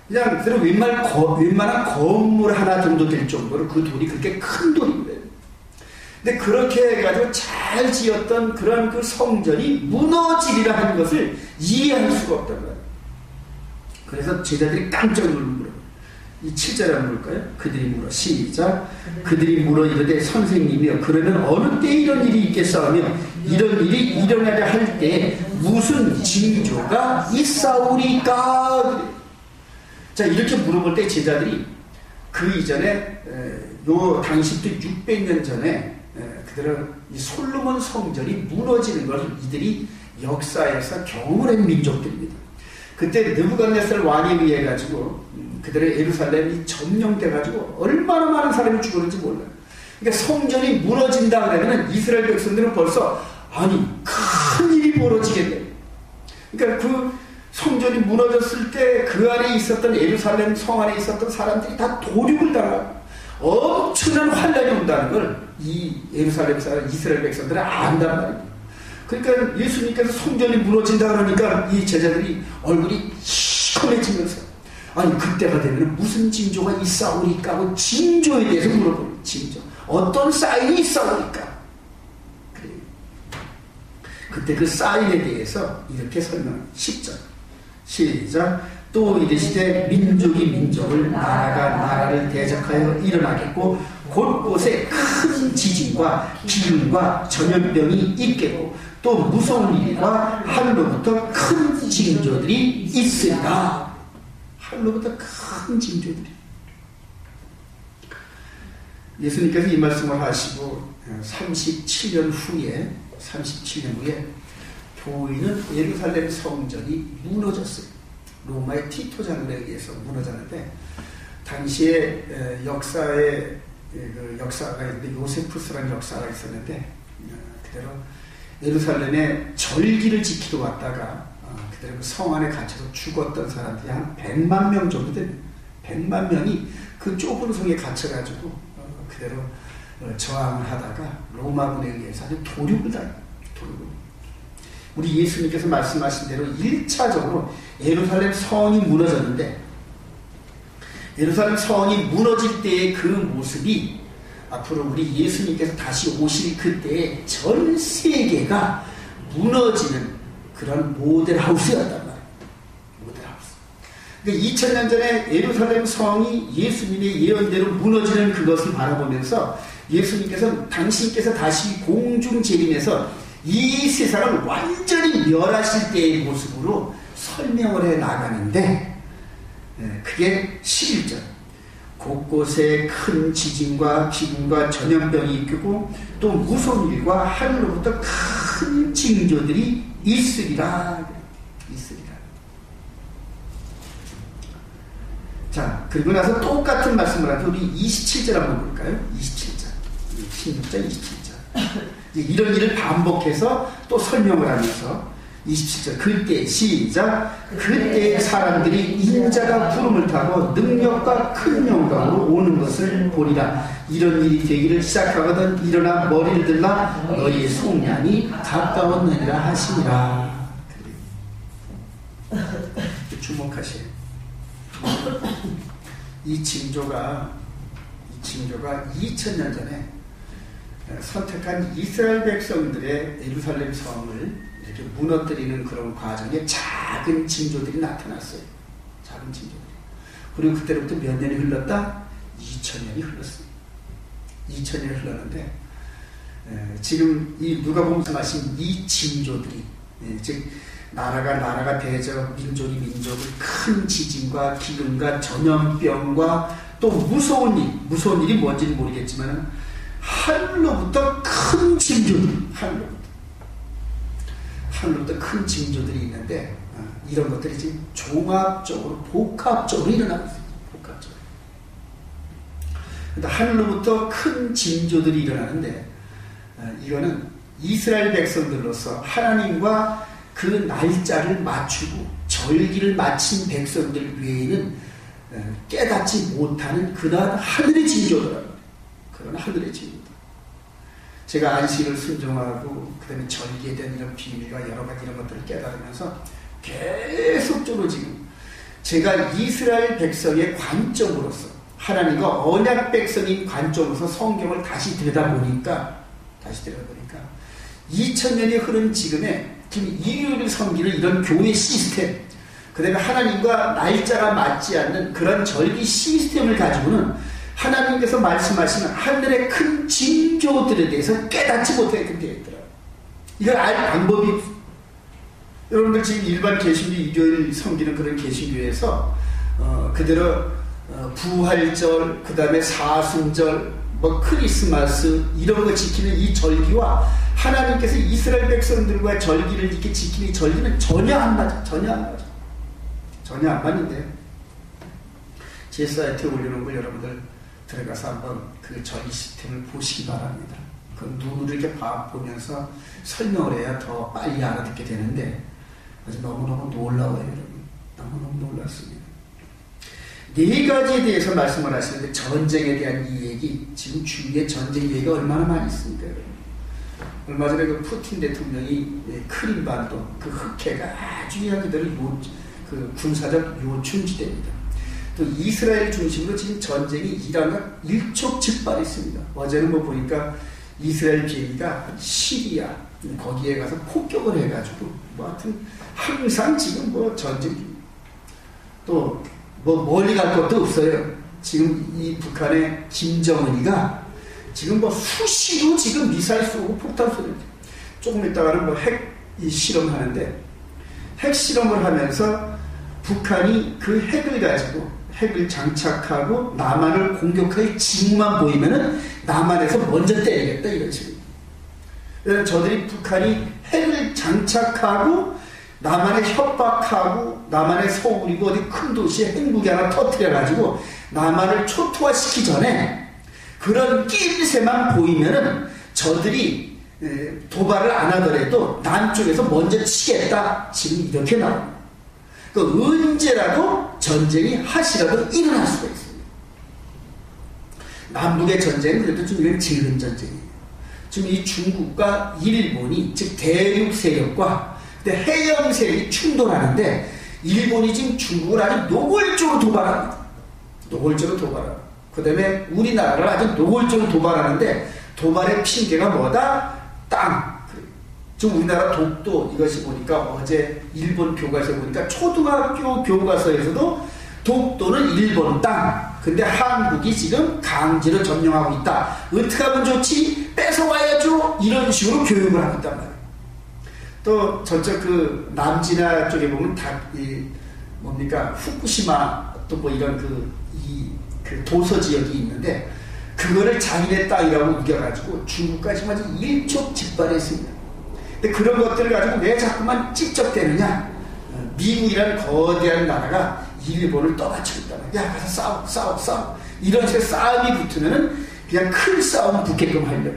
그냥 웬만한 건물 하나 정도 될 정도로 그 돌이 그렇게 큰 돌입니다. 근데 그렇게 해가지고 잘 지었던 그런 그 성전이 무너지리라 하는 것을 이해할 수가 없단 말이에요. 그래서 제자들이 깜짝 놀라요. 이 7절 한번 볼까요? 그들이 물어, 시작. 그들이 물어 이르되 선생님이여, 그러면 어느 때 이런 일이 있겠사오며 이런 일이 일어나려 할 때 무슨 징조가 있사오리까? 자, 이렇게 물어볼 때 제자들이 그 이전에 요 당시부터 600년 전에 그들은 이 솔로몬 성전이 무너지는 것을 이들이 역사에서 경험을 한 민족들입니다. 그때 느부갓네살 왕에 의해 가지고 그들의 예루살렘이 점령돼 가지고 얼마나 많은 사람이 죽었는지 몰라요. 그러니까 성전이 무너진다 그러면 이스라엘 백성들은 벌써 일이 벌어지겠네. 그러니까 그 성전이 무너졌을 때 그 안에 있었던 예루살렘 성 안에 있었던 사람들이 다 도륙을 당하고 엄청난 환란이 온다는 걸 이 예루살렘 사람 이스라엘 백성들은 안단 말이에요. 그러니까 예수님께서 성전이 무너진다 그러니까 이 제자들이 얼굴이 시커매지면서 아니 그때가 되면 무슨 징조가 있사오리까 하고 징조에 대해서 물어보는 징조. 어떤 사인이 있사오리까. 그래요. 그때 그 사인에 대해서 이렇게 설명 10절 시작. 또 이르시되 민족이 민족을 나라가 나라를 대적하여 일어나겠고 곳곳에 큰 지진과 기근과 전염병이 있겠고 또 무서운 일과 하늘로부터 큰 징조들이 있으리라. 하늘로부터 큰 징조들이. 예수님께서 이 말씀을 하시고 37년 후에 교회는 예루살렘 성전이 무너졌어요. 로마의 티토 장군에 의해서 무너졌는데 당시에 역사가 있는데 요세푸스라는 역사가 있었는데 그대로 예루살렘에 절기를 지키러 왔다가 그대로 성 안에 갇혀서 죽었던 사람들이 한 100만 명 정도 됩니다. 100만 명이 그 좁은 성에 갇혀가지고 그대로 저항을 하다가 로마군에 의해서 아주 도륙을 당해요. 우리 예수님께서 말씀하신 대로 1차적으로 예루살렘 성이 무너졌는데 예루살렘 성이 무너질 때의 그 모습이 앞으로 우리 예수님께서 다시 오실 그때에 전 세계가 무너지는 그런 모델하우스였단 말이에요. 모델하우스. 그러니까 2000년 전에 예루살렘 성이 예수님의 예언대로 무너지는 그것을 바라보면서 예수님께서 당신께서 다시 공중 재림해서 이 세상을 완전히 멸하실 때의 모습으로 설명을 해 나가는데 그게 11절 곳곳에 큰 지진과 기근과 전염병이 있고 또 무서운 일과 하늘로부터 큰 징조들이 있으리라. 자, 그리고 나서 똑같은 말씀을 하죠. 우리 27절 한번 볼까요? 27절 16절 27절 이런 일을 반복해서 또 설명을 하면서 27절 그때 시작 그때 사람들이 인자가 구름을 타고 능력과 큰 영광으로 오는 것을 보리라. 이런 일이 되기를 시작하거든 일어나 머리를 들라 너희의 속량이 가까웠느니라 하시니라. 주목하세요. 이 징조가 2000년 전에 선택한 이스라엘 백성들의 예루살렘 성을 이렇게 무너뜨리는 그런 과정에 작은 징조들이 나타났어요. 작은 징조들이. 그리고 그때부터 몇 년이 흘렀다? 2000년이 흘렀어요. 2000년이 흘렀는데 지금 이 누가복음 말씀 이 징조들이 즉 나라가 대적, 민족이 민족을 큰 지진과 기근과 전염병과 또 무서운 일이 뭔지는 모르겠지만 하늘로부터 큰 징조들, 하늘로부터 큰 징조들이 있는데 이런 것들이 지금 종합적으로 복합적으로 일어나고 있어요. 복합적으로. 그러니까 하늘로부터 큰 징조들이 일어나는데 이거는 이스라엘 백성들로서 하나님과 그 날짜를 맞추고 절기를 마친 백성들 외에는 깨닫지 못하는 그런 하늘의 징조더라고요. 그런 하늘의 징조다. 제가 안식을 순종하고 그 다음에 절기에 대한 이런 비밀과 여러 가지 이런 것들을 깨달으면서 계속적으로 지금 제가 이스라엘 백성의 관점으로서 하나님과 언약 백성인 관점으로서 성경을 다시 들여다보니까 2000년이 흐른 지금의 지금 일요일을 섬기는 이런 교회 시스템 그 다음에 하나님과 날짜가 맞지 않는 그런 절기 시스템을 가지고는 하나님께서 말씀하시는 하늘의 큰 징조들에 대해서 깨닫지 못하게 되어 있더라고요. 이걸 알 방법이 여러분들 지금 일반 개신교 일요일 섬기는 그런 개신교에서 그대로 부활절 그 다음에 사순절 뭐 크리스마스 이런 거 지키는 이 절기와 하나님께서 이스라엘 백성들과 절기를 이렇게 지키는 이 절기는 전혀 안 맞아. 전혀 안 맞는데 제 사이트에 올려놓은 걸 여러분들 들어가서 한번 그 절기 시스템을 보시기 바랍니다. 그 눈으로 이렇게 보면서 설명을 해야 더 빨리 알아듣게 되는데 아주 너무너무 놀라워요, 여러분. 너무너무 놀랐습니다. 네 가지에 대해서 말씀을 하시는데 전쟁에 대한 이 얘기, 지금 주위에 전쟁 얘기가 얼마나 많이 있습니까, 여러분? 얼마 전에 그 푸틴 대통령이 크림반도 그 흑해가 아주 그들의 그 군사적 요충지대입니다. 또 이스라엘 중심으로 지금 전쟁이 이란과 일촉즉발했습니다. 어제는 뭐 보니까 이스라엘 비행기가 시리아 거기에 가서 폭격을 해가지고 뭐 하여튼 항상 지금 뭐 전쟁 또 뭐 멀리 갈 것도 없어요. 지금 이 북한의 김정은이가 지금 뭐 수시로 지금 미사일 쏘고 폭탄 쏘는데 조금 있다가는 뭐 핵 실험하는데 핵 실험을 하면서 북한이 그 핵을 가지고 핵을 장착하고 남한을 공격할 징후만 보이면은 남한에서 먼저 때리겠다 이런 식으로. 그래서 저들이 북한이 핵을 장착하고 남한에 협박하고 남한에 서울이고 어디 큰 도시에 핵무기 하나 터뜨려가지고 남한을 초토화시키기 전에 그런 낌새만 보이면은 저들이 도발을 안 하더라도 남쪽에서 먼저 치겠다. 지금 이렇게 나옵니다. 그 언제라도 전쟁이 하시라도 일어날 수가 있습니다. 남북의 전쟁은 그래도 좀 이런 질은 전쟁이에요. 지금 이 중국과 일본이 즉 대륙 세력과 해영 세력이 충돌하는데 일본이 지금 중국을 아주 노골적으로 도발합니다. 노골적으로 도발합니다. 그 다음에 우리나라를 아주 노골적으로 도발하는데 도발의 핑계가 뭐다? 땅. 지금 우리나라 독도 이것이 보니까 어제 일본 교과서에 보니까 초등학교 교과서에서도 독도는 일본 땅. 근데 한국이 지금 강제로 점령하고 있다. 어떻게 하면 좋지? 뺏어와야죠. 이런 식으로 교육을 하고 있단 말이에요. 또 저쪽 그 남진아 쪽에 보면 뭡니까 후쿠시마 또 뭐 이런 그 도서 지역이 있는데 그거를 자기네 땅이라고 우겨가지고 중국까지 아주 일촉즉발했습니다. 근데 그런 것들을 가지고 왜 자꾸만 찝적대느냐? 미국이라는 거대한 나라가 일본을 떠받치고 있다. 야 가서 싸워. 이런 식의 싸움이 붙으면은 그냥 큰 싸움 붙게끔 하려고.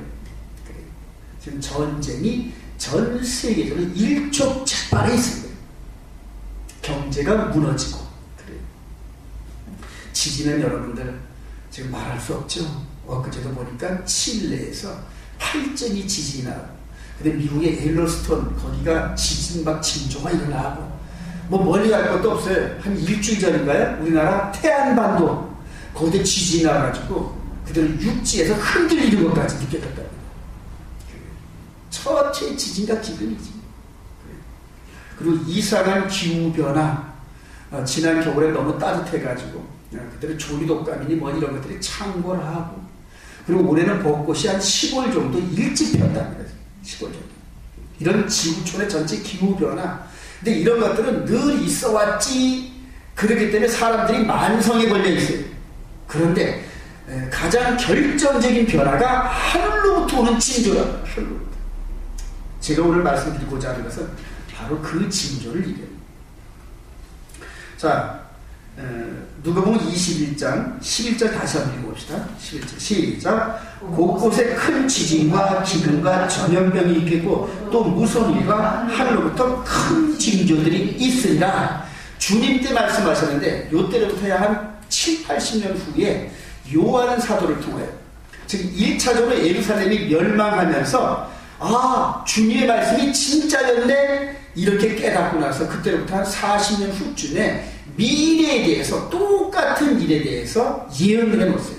지금 전쟁이 전 세계적으로 일촉즉발해 있습니다. 경제가 무너지고 그래요. 지진은 여러분들 지금 말할 수 없죠. 엊그제도 보니까 칠레에서 8.2 지진이 나고 근데 미국의 옐로스톤 거기가 지진 막 징조가 일어나고 뭐 멀리 갈 것도 없어요. 한 일주일 전인가요? 우리나라 태안반도 거기에 지진이 나가지고 그들은 육지에서 흔들리는 것까지 느꼈다. 첫째 지진과 기근이지. 그리고 이상한 기후변화. 지난 겨울에 너무 따뜻해가지고 그때는 조류독감이니 뭐 이런 것들이 창궐하고 그리고 올해는 벚꽃이 한 10월 정도 일찍 폈답니다. 10월 정도. 이런 지구촌의 전체 기후변화. 근데 이런 것들은 늘 있어 왔지. 그렇기 때문에 사람들이 만성에 걸려 있어요. 그런데 가장 결정적인 변화가 하늘로부터 오는 징조랍니다. 하늘로부터. 제가 오늘 말씀드리고자 하는 것은 바로 그 징조를 얘기해요. 자, 누가복음 21장 11절 다시 한번 읽어봅시다. 11절 시작. 곳곳에 큰 지진과 기근과 전염병이 있겠고 또 무서운 일과 하늘로부터 큰 징조들이 있으리라. 주님 때 말씀하셨는데 요때로부터야 한 7, 80년 후에 요한 사도를 통하여 즉 1차적으로 예루살렘이 멸망하면서 주님의 말씀이 진짜였네 이렇게 깨닫고 나서 그때부터 한 40년 후쯤에 미래에 대해서 똑같은 일에 대해서 예언을 해놓았어요.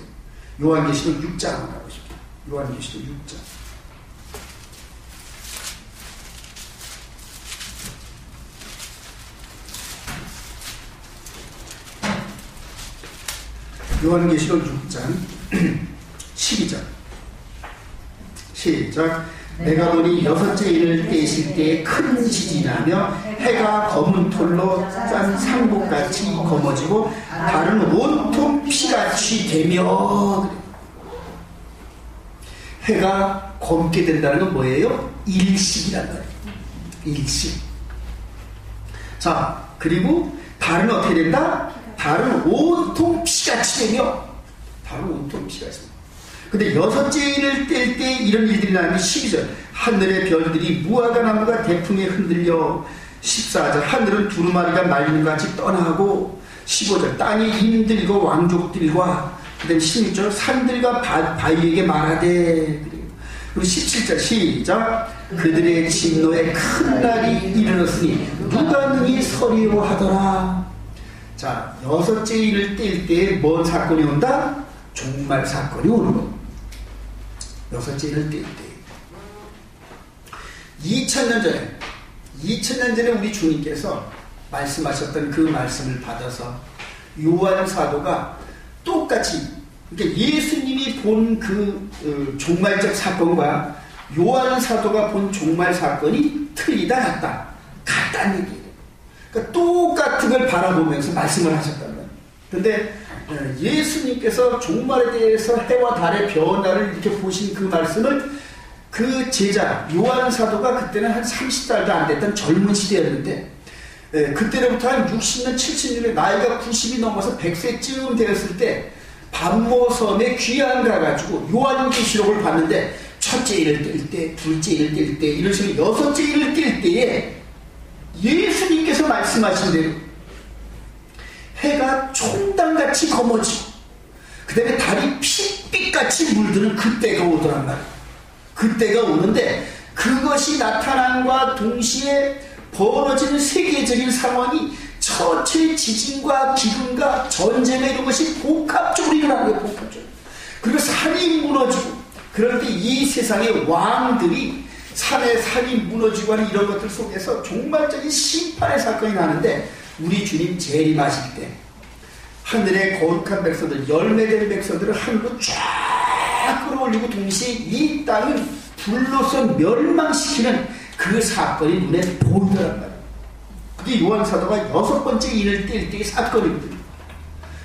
요한계시록 6장 한번 가보십시오. 요한계시록 6장 요한계시록 6장 12절 시작. 내가 보니 여섯째 일을 떼실 때에 큰 지진이 나며 해가 검은 털로 짠 상복같이 검어지고 달은 온통 피같이 되며 해가 검게 된다는 건 뭐예요? 일식이란 말이에요. 일식. 자, 그리고 달은 어떻게 된다? 달은 온통 피같이 되며 달은 온통 피같이 됩니다. 근데 여섯째 인을 뗄 때 이런 일들이 나는데 12절 하늘의 별들이 무화과 나무가 대풍에 흔들려 14절 하늘은 두루마리가 말리는 것 같이 떠나고 15절 땅이 임들고 왕족들과 그 다음에 16절 산들과 바위에게 말하되 그리고 17절 시작 그들의 진노에 큰 날이 이르렀으니 누가 능히 서리오 하더라. 자, 여섯째 인을 뗄 때 뭔 사건이 온다? 종말 사건이 오는 거. 여섯째 인을 뗄 때 2000년 전에 우리 주님께서 말씀하셨던 그 말씀을 받아서 요한 사도가 똑같이 그러니까 예수님이 본 그 종말적 사건과 요한 사도가 본 종말 사건이 틀리다 같다는 얘기예요. 그러니까 똑같은 걸 바라보면서 말씀을 하셨단 말이에요. 그런데 예수님께서 종말에 대해서 해와 달의 변화를 이렇게 보신 그 말씀을 그 제자 요한 사도가 그때는 한 30살도 안 됐던 젊은 시대였는데 그때로부터 한 60년 70년에 나이가 90이 넘어서 100세쯤 되었을 때 반모섬에 귀양 가가지고 요한계시록을 봤는데 첫째 일을 뗄 때, 둘째 일을 뗄 때, 이런 식으로 여섯째 일을 뗄 때에 예수님께서 말씀하신 대로 해가 총당같이 검어지고 그 다음에 달이 핏빛같이 물드는 그때가 오더란 말이에요. 그때가 오는데 그것이 나타남과 동시에 벌어지는 세계적인 상황이 처처의 지진과 기근과 전쟁과 이런 것이 복합적으로 일어나는 거예요. 복합적으로. 그리고 산이 무너지고 그럴 때 이 세상의 왕들이 산이 무너지고 하는 이런 것들 속에서 종말적인 심판의 사건이 나는데 우리 주님 재림하실 때 하늘의 거룩한 백성들 열매된 백성들을 하늘로 쫙 끌어올리고 동시에 이 땅을 불로서 멸망시키는 그 사건이 눈에 보이더란 말이에요. 그게 요한사도가 여섯 번째 인을 뗄 때의 사건입니다.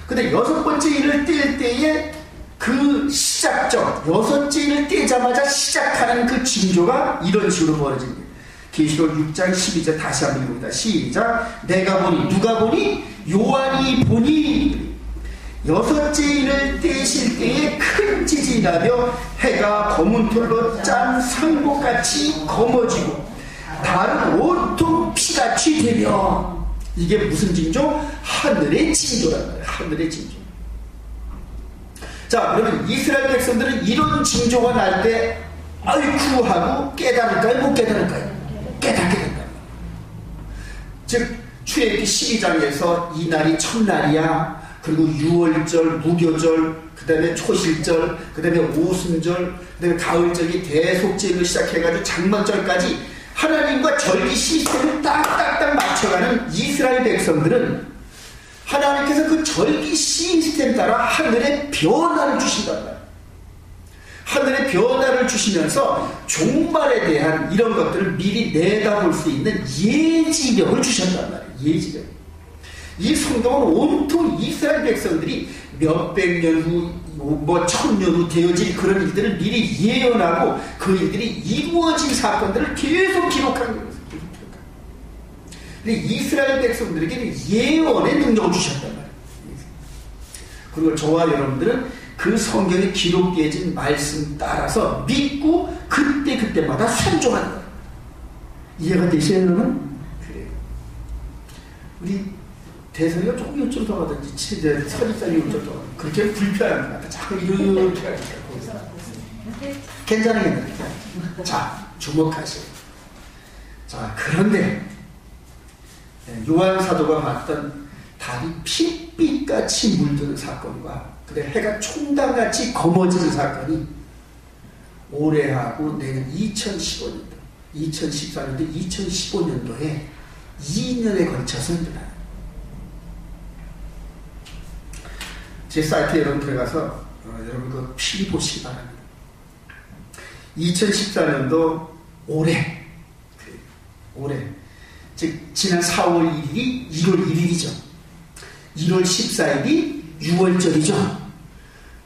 근데 여섯 번째 인을 뗄 때에 그 시작점, 여섯째 인을 떼자마자 시작하는 그 징조가 이런 식으로 벌어집니다. 계시록 6장 12절 다시 한번 읽어봅니다. 시작. 내가 보니 누가 보니 요한이 보니 여섯째 인을 떼실 때에 큰 지진이 나며 해가 검은 털로 짠 상복같이 검어지고 달은 온통 피같이 되며 이게 무슨 징조? 하늘의 징조란 말이에요. 하늘의 징조. 자, 그러면 이스라엘 백성들은 이런 징조가 날 때 아이쿠 하고 깨달을까요? 못 깨달을까요? 깨닫게 된다. 즉 출애굽기 12장에서 이 날이 첫날이야. 그리고 유월절, 무교절, 그 다음에 초실절, 그 다음에 오순절, 그 다음에 가을절이 대속절로 시작해가지고 장막절까지 하나님과 절기 시스템을 딱딱딱 맞춰가는 이스라엘 백성들은 하나님께서 그 절기 시스템 따라 하늘의 변화를 주신단 말이에요. 하늘의 변화를 주시면서 종말에 대한 이런 것들을 미리 내다볼 수 있는 예지력을 주셨단 말이에요. 예지력. 이 성경은 온통 이스라엘 백성들이 몇백 년 후, 천년 후 되어질 그런 일들을 미리 예언하고 그 일들이 이루어진 사건들을 계속 기록한 거예요. 근데 이스라엘 백성들에게는 예언의 능력을 주셨단 말이에요. 그리고 저와 여러분들은 그 성경에 기록되어진 말씀 따라서 믿고 그때마다 순종하는 거예요. 이해가 되시나요, 여러분? 그래요. 우리 대선이가 조금 이쪽으로 더 가든지 서리살이 이쪽으로 더 가든지 그렇게 불편한 것 같아. 자꾸 이렇게 하니까 괜찮아요. 자, 주목하세요. 자, 그런데 요한 사도가 봤던 달이 핏빛같이 물드는 사건과 그다음에 해가 총당같이 검어지는 사건이 올해하고 내년 2015년도, 2014년도, 2015년도에 2년에 걸쳐서 일어나요. 제 사이트에 여러분 들어가서 여러분 그 필히 보시기 바랍니다. 2014년도 올해 즉 지난 4월 1일이 1월 1일이죠. 1월 14일이 6월절이죠.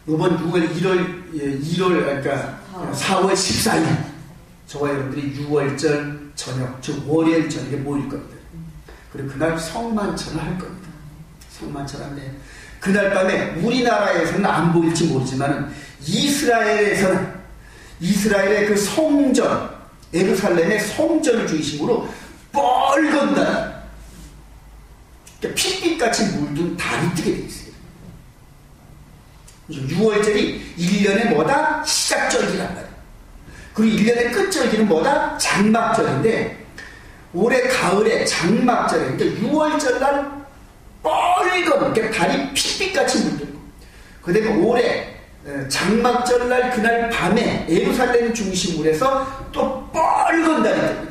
이번 1월 그러니까 4월 14일 저와 여러분들이 6월절 저녁 즉 월요일 저녁에 모일 겁니다. 그리고 그날 성만찬을 할 겁니다. 성만찬한데 그날 밤에 우리나라에서는 안 보일지 모르지만 이스라엘에서는 이스라엘의 그 성전, 예루살렘의 성전을 중심으로 뻘건 달, 그러니까 핏빛같이 물든 달이 뜨게 돼 있어요. 6월절이 1년의 뭐다? 시작절기란 말이에요. 그리고 1년의 끝절기는 뭐다? 장막절인데 올해 가을에 장막절에, 그러니까 6월절 날 뻘건, 그러니까 달이 핏빛같이 물들고, 그 다음에 올해 장막절 날 그날 밤에 예루살렘 중심으로 해서 또 뻘건 달이 뜹니다.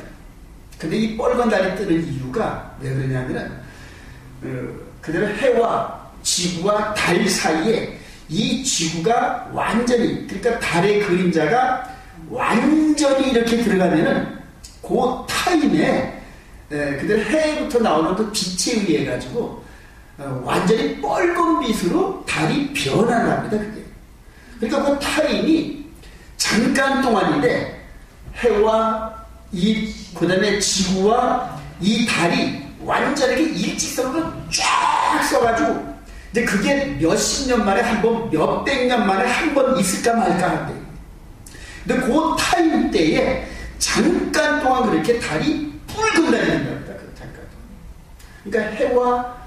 근데 이 뻘건 달이 뜨는 이유가 왜 그러냐면은 그대로 해와 지구와 달 사이에 이 지구가 완전히, 그러니까 달의 그림자가 완전히 이렇게 들어가면은 그 타임에 그대로 해부터 나오는 그 빛에 의해 가지고 완전히 뻘건 빛으로 달이 변한답니다. 그게. 그러니까 그 타임이 잠깐 동안인데 해와 그 다음에 지구와 이 달이 완전히 일직선으로 쫙 써가지고, 근데 그게 몇십 년 만에 한 번, 몇백 년 만에 한 번 있을까 말까 한데, 근데 그 타임 때에 잠깐 동안 그렇게 달이 붉은 달이 된답니다. 그 잠깐. 그러니까 해와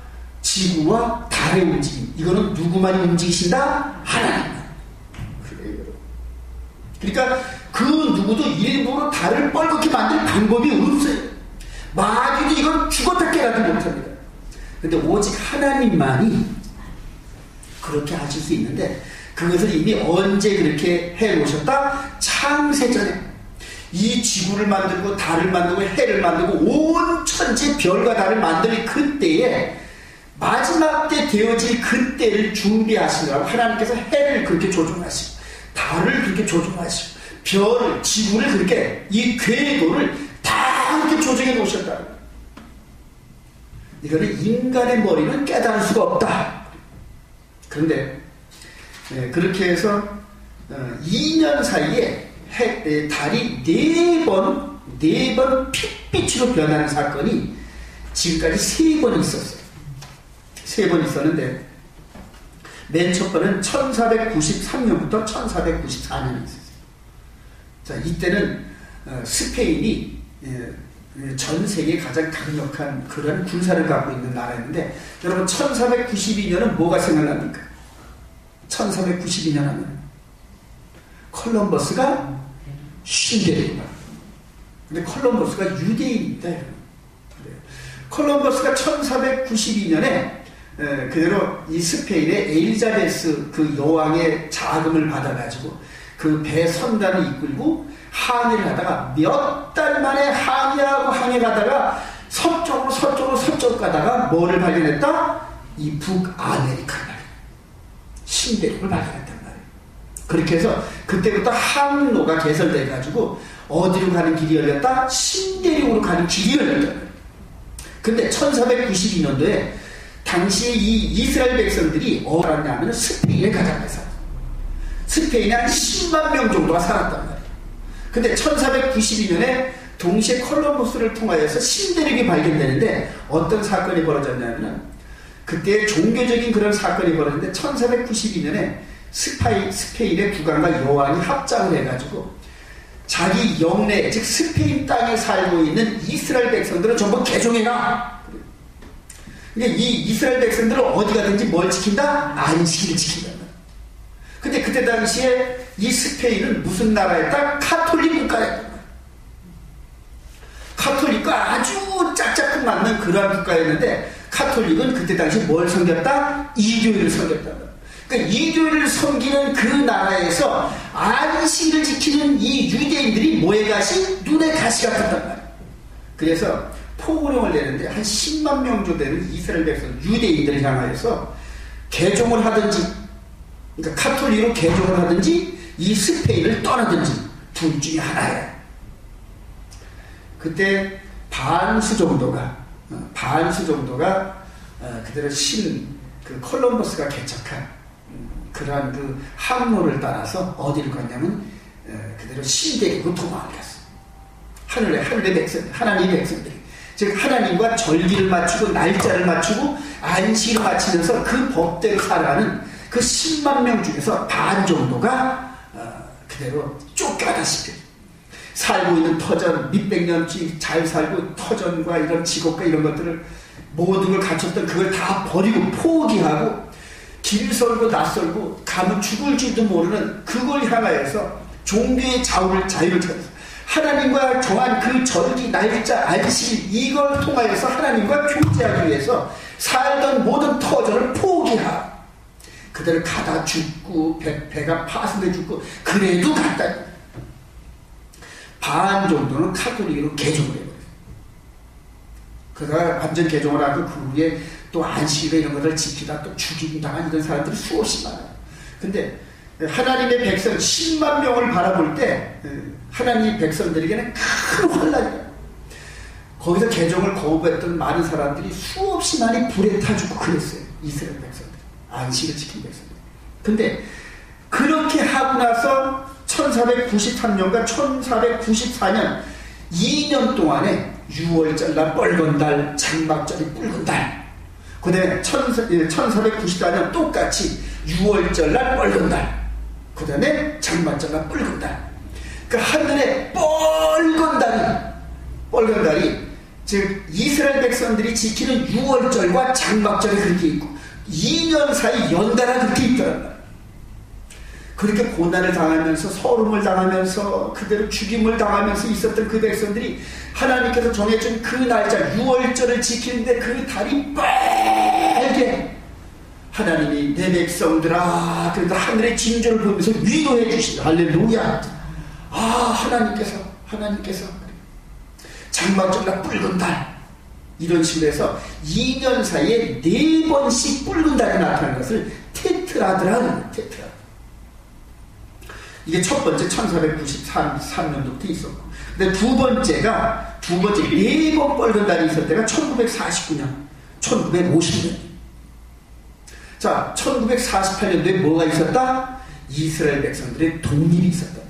지구와 달의 움직임, 이거는 누구만이 움직이신다? 하나님만. 그래요. 그러니까 그 누구도 일부러 달을 뻘겋게 만들 방법이 없어요. 마귀도 이건 죽었다 깨라도 못합니다. 근데 오직 하나님만이 그렇게 하실 수 있는데, 그것을 이미 언제 그렇게 해놓으셨다? 창세전에 이 지구를 만들고 달을 만들고 해를 만들고 온 천지 별과 달을 만들 그때에, 마지막 때 되어질 그때를 준비하시느라고 하나님께서 해를 그렇게 조종하시고 달을 그렇게 조종하시고 별을, 지구를 그렇게, 이 궤도를 다 그렇게 조정해 놓으셨다. 이거는 인간의 머리는 깨달을 수가 없다. 그런데 그렇게 해서 2년 사이에 달이 4번 핏빛으로 변하는 사건이 지금까지 3번 있었어요. 3번 있었는데 맨 첫 번은 1493년부터 1494년이 있었어요. 자, 이때는 스페인이 전 세계에 가장 강력한 그런 군사를 갖고 있는 나라였는데, 여러분 1492년은 뭐가 생각납니까? 1492년 하면 콜럼버스가 신대륙이다. 근데 콜럼버스가 유대인입니다. 콜럼버스가 1492년에 그대로 이 스페인의 엘리자베스 그 여왕의 자금을 받아가지고 그 배 선단을 이끌고 항해를 하다가 몇 달 만에 항해 가다가 서쪽으로 가다가 뭐를 발견했다? 이 북아메리카 신대륙을 발견했단 말이에요. 그렇게 해서 그때부터 항로가 개설돼가지고 어디로 가는 길이 열렸다? 신대륙으로 가는 길이 열렸다. 근데 1492년도에 당시에 이 이스라엘 백성들이 어디 살았냐면 스페인에 가장 많이 살았어요. 스페인에 한 10만 명 정도가 살았단 말이에요. 근데 1492년에 동시에 콜럼버스를 통하여서 신대륙이 발견되는데 어떤 사건이 벌어졌냐면, 그때 종교적인 그런 사건이 벌어졌는데 1492년에 스페인의 국왕과 여왕이 합작을 해가지고 자기 영내, 즉 스페인 땅에 살고 있는 이스라엘 백성들을 전부 개종해라. 그러니까 이 이스라엘 백성들은 어디 가든지 뭘 지킨다? 안식일을 지킨다. 근데 그때 당시에 이 스페인은 무슨 나라였다? 카톨릭 국가였다. 카톨릭과 아주 짝짝꿍 맞는 그러한 국가였는데, 카톨릭은 그때 당시 뭘 섬겼다? 이교회를 섬겼다. 그러니까 이교회를 섬기는 그 나라에서 안식일을 지키는 이 유대인들이 뭐에 가시? 눈에 가시 같았단 말이에요. 그래서 포고령을 내는데 한 10만 명 정도 되는 이스라엘 백성, 유대인들을 향하여서 개종을 하든지, 그러니까 카톨릭으로 개종을 하든지 이 스페인을 떠나든지 둘 중에 하나예요. 그때 반수 정도가 그대로 그 콜럼버스가 개척한 그러한 그 항로를 따라서 어디를 갔냐면 그대로 신대륙으로 도망을 갔어요. 하늘의 백성, 하나님의 백성들이. 즉 하나님과 절기를 맞추고 날짜를 맞추고 안식을 마치면서 그 법대로 살아가는 그 10만 명 중에서 반 정도가 그대로 쫓겨다시피 살고 있는 터전, 몇백 년씩 잘 살고 터전과 이런 직업과 이런 것들을 모든 걸 갖췄던 그걸 다 버리고 포기하고 길 설고 낯설고 가면 죽을 줄도 모르는 그걸 향하여서 종교의 자유를 찾아서 하나님과 정한 그 절기, 날짜, 안식 이걸 통하여서 하나님과 교제하기 위해서 살던 모든 터전을 포기하고 그들을 가다 죽고 배가 파손돼 죽고 그래도 갔다 반 정도는 카톨릭으로 개종을 해버려요. 그러다가 완전 개종을 하고 그 후에 또 안식일 이런 것을 지키다 또 죽임당한 이런 사람들이 수없이 많아요. 근데 하나님의 백성 10만 명을 바라볼 때 하나님의 백성들에게는 큰 환란이에요. 거기서 개종을 거부했던 많은 사람들이 수없이 많이 불에 타 죽고 그랬어요. 이스라엘 백성들. 안식을 지킨 백성들. 근데 그렇게 하고 나서 1493년과 1494년 2년 동안에 6월절 날 뻘건 달, 장막절이 붉은 달. 그 다음에 1494년 똑같이 6월절 날 뻘건 달. 그 다음에 장막절 날 붉은 달. 그 하늘에 뻘건 달이 즉 이스라엘 백성들이 지키는 6월절과 장막절이 그렇게 있고 2년 사이 연달아 그렇게 있더란 말이에요. 그렇게 고난을 당하면서 서름을 당하면서 그대로 죽임을 당하면서 있었던 그 백성들이 하나님께서 정해준 그 날짜 6월절을 지키는데 그 달이 빨개 하나님이 내 백성들아 그래도 하늘의 징조를 보면서 위로해 주시다. 할렐루야. 하나님께서 장막절날 붉은 달 이런 식으로 해서 2년 사이에 4번씩 붉은 달이 나타나는 것을 테트라드라는 테트라드. 이게 첫 번째 1493년도부터 있었고 근데 두 번째 4번 뻘건 달이 있을 때가 1949년 1950년 자 1948년도에 뭐가 있었다? 이스라엘 백성들의 독립이 있었다.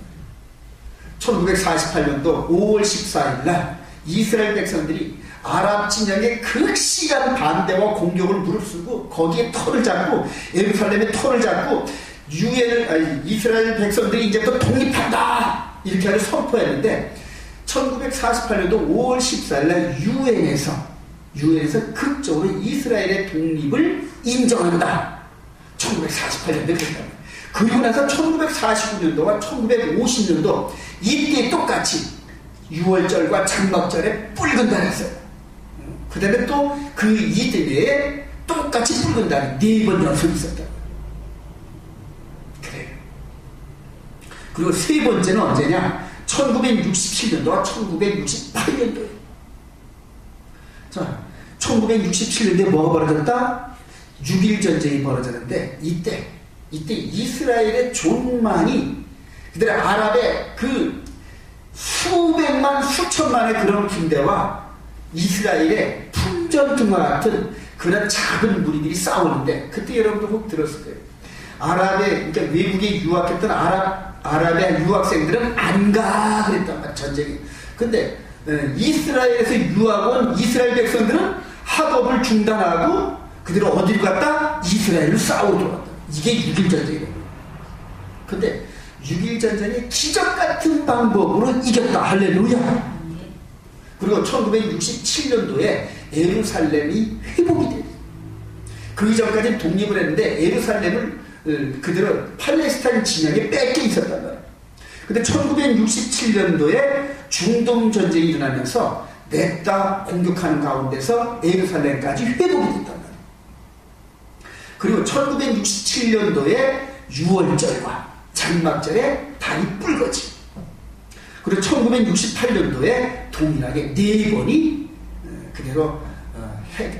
1948년도 5월 14일 날 이스라엘 백성들이 아랍 진영의 극심한 반대와 공격을 무릅쓰고 거기에 터를 잡고 예루살렘에 터를 잡고 이스라엘 백성들이 이제 또 독립한다 이렇게 하고 선포했는데 1948년도 5월 14일 날 유엔에서 극적으로 이스라엘의 독립을 인정한다. 1948년도에 그랬다. 그리고 나서 1949년도와 1950년도 이때 똑같이 6월절과 장막절에 붉은 달이 있어요. 그 다음에 또 그 이때 내에 똑같이 붉은 달이 4번 연속 있었다. 그래요. 그리고 세 번째는 언제냐? 1967년도와 1968년도에. 자, 1967년도에 뭐가 벌어졌다? 6.1 전쟁이 벌어졌는데 이때 이스라엘의 존망이 그들 아랍의 그 수백만 수천만의 그런 군대와 이스라엘의 풍전등과 같은 그런 작은 무리들이 싸우는데 그때 여러분도 혹 들었을 거예요. 그러니까 외국에 유학했던 아랍의 유학생들은 안 가 그랬단 말이야 전쟁에. 근데 이스라엘에서 유학 온 이스라엘 백성들은 학업을 중단하고 그대로 어디로 갔다? 이스라엘로 싸우러 갔다. 이게 6.1 전쟁이에요. 근데 6.1 전쟁이 기적같은 방법으로 이겼다. 할렐루야. 그리고 1967년도에 예루살렘이 회복이 돼요. 그 이전까지는 독립을 했는데 예루살렘을 그대로 팔레스타인 진영에 뺏겨 있었단 말이에요. 근데 1967년도에 중동 전쟁이 일어나면서 냈다 공격하는 가운데서 예루살렘까지 회복이 됐단 말이에요. 그리고 1967년도에 6월절과 장막절에 달이 붉어지고 그리고 1968년도에 동일하게 4번이 그대로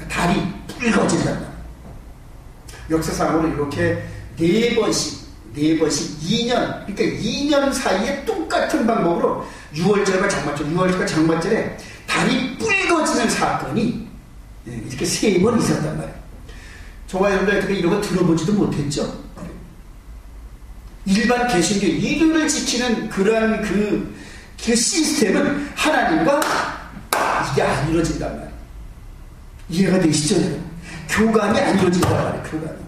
달이 붉어진단 말이에요. 역사상으로 이렇게 4번씩 2년 그러니까 2년 사이에 똑같은 방법으로 6월절과 장막절에 달이 붉어지는 사건이 이렇게 3번 있었단 말이에요. 저와 여러분들 이런 거 들어보지도 못했죠. 일반 개신교 일요일을 지키는 그러한 그 시스템은 하나님과 이게 그게 안 이루어진단 말이에요. 이해가 되시죠? 교감이 안 이루어진단 말이에요. 교감이.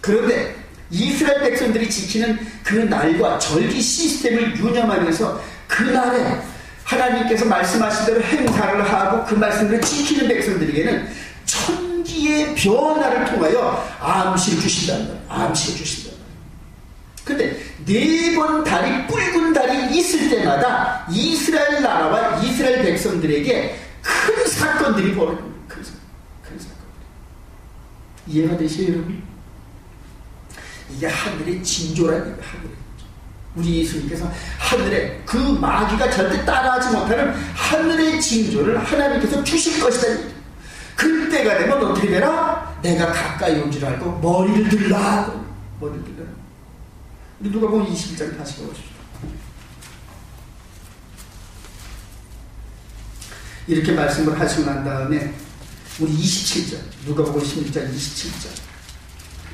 그런데 이스라엘 백성들이 지키는 그 날과 절기 시스템을 유념하면서 그 날에 하나님께서 말씀하신 대로 행사를 하고 그 말씀을 지키는 백성들에게는 천기의 변화를 통하여 암시를 주신다는 거예요. 암시를 주신다는 거예요. 근데 4번 달이 붉은 달이 있을 때마다 이스라엘 나라와 이스라엘 백성들에게 큰 사건들이 벌어집니다. 큰 사건들. 이해가 되시죠, 여러분? 이게 하늘의 징조라는 거예요. 하늘의 징조. 우리 예수님께서 하늘에 그 마귀가 절대 따라하지 못하는 하늘의 징조를 하나님께서 주실 것이다. 그때가 되면 어떻게 되나? 내가 가까이 온 줄 알고 머리를 들라. 머리를 들라. 누가복음 21장 다시 보십시오. 이렇게 말씀을 하시고 난 다음에 우리 27절, 누가복음 16장 27절,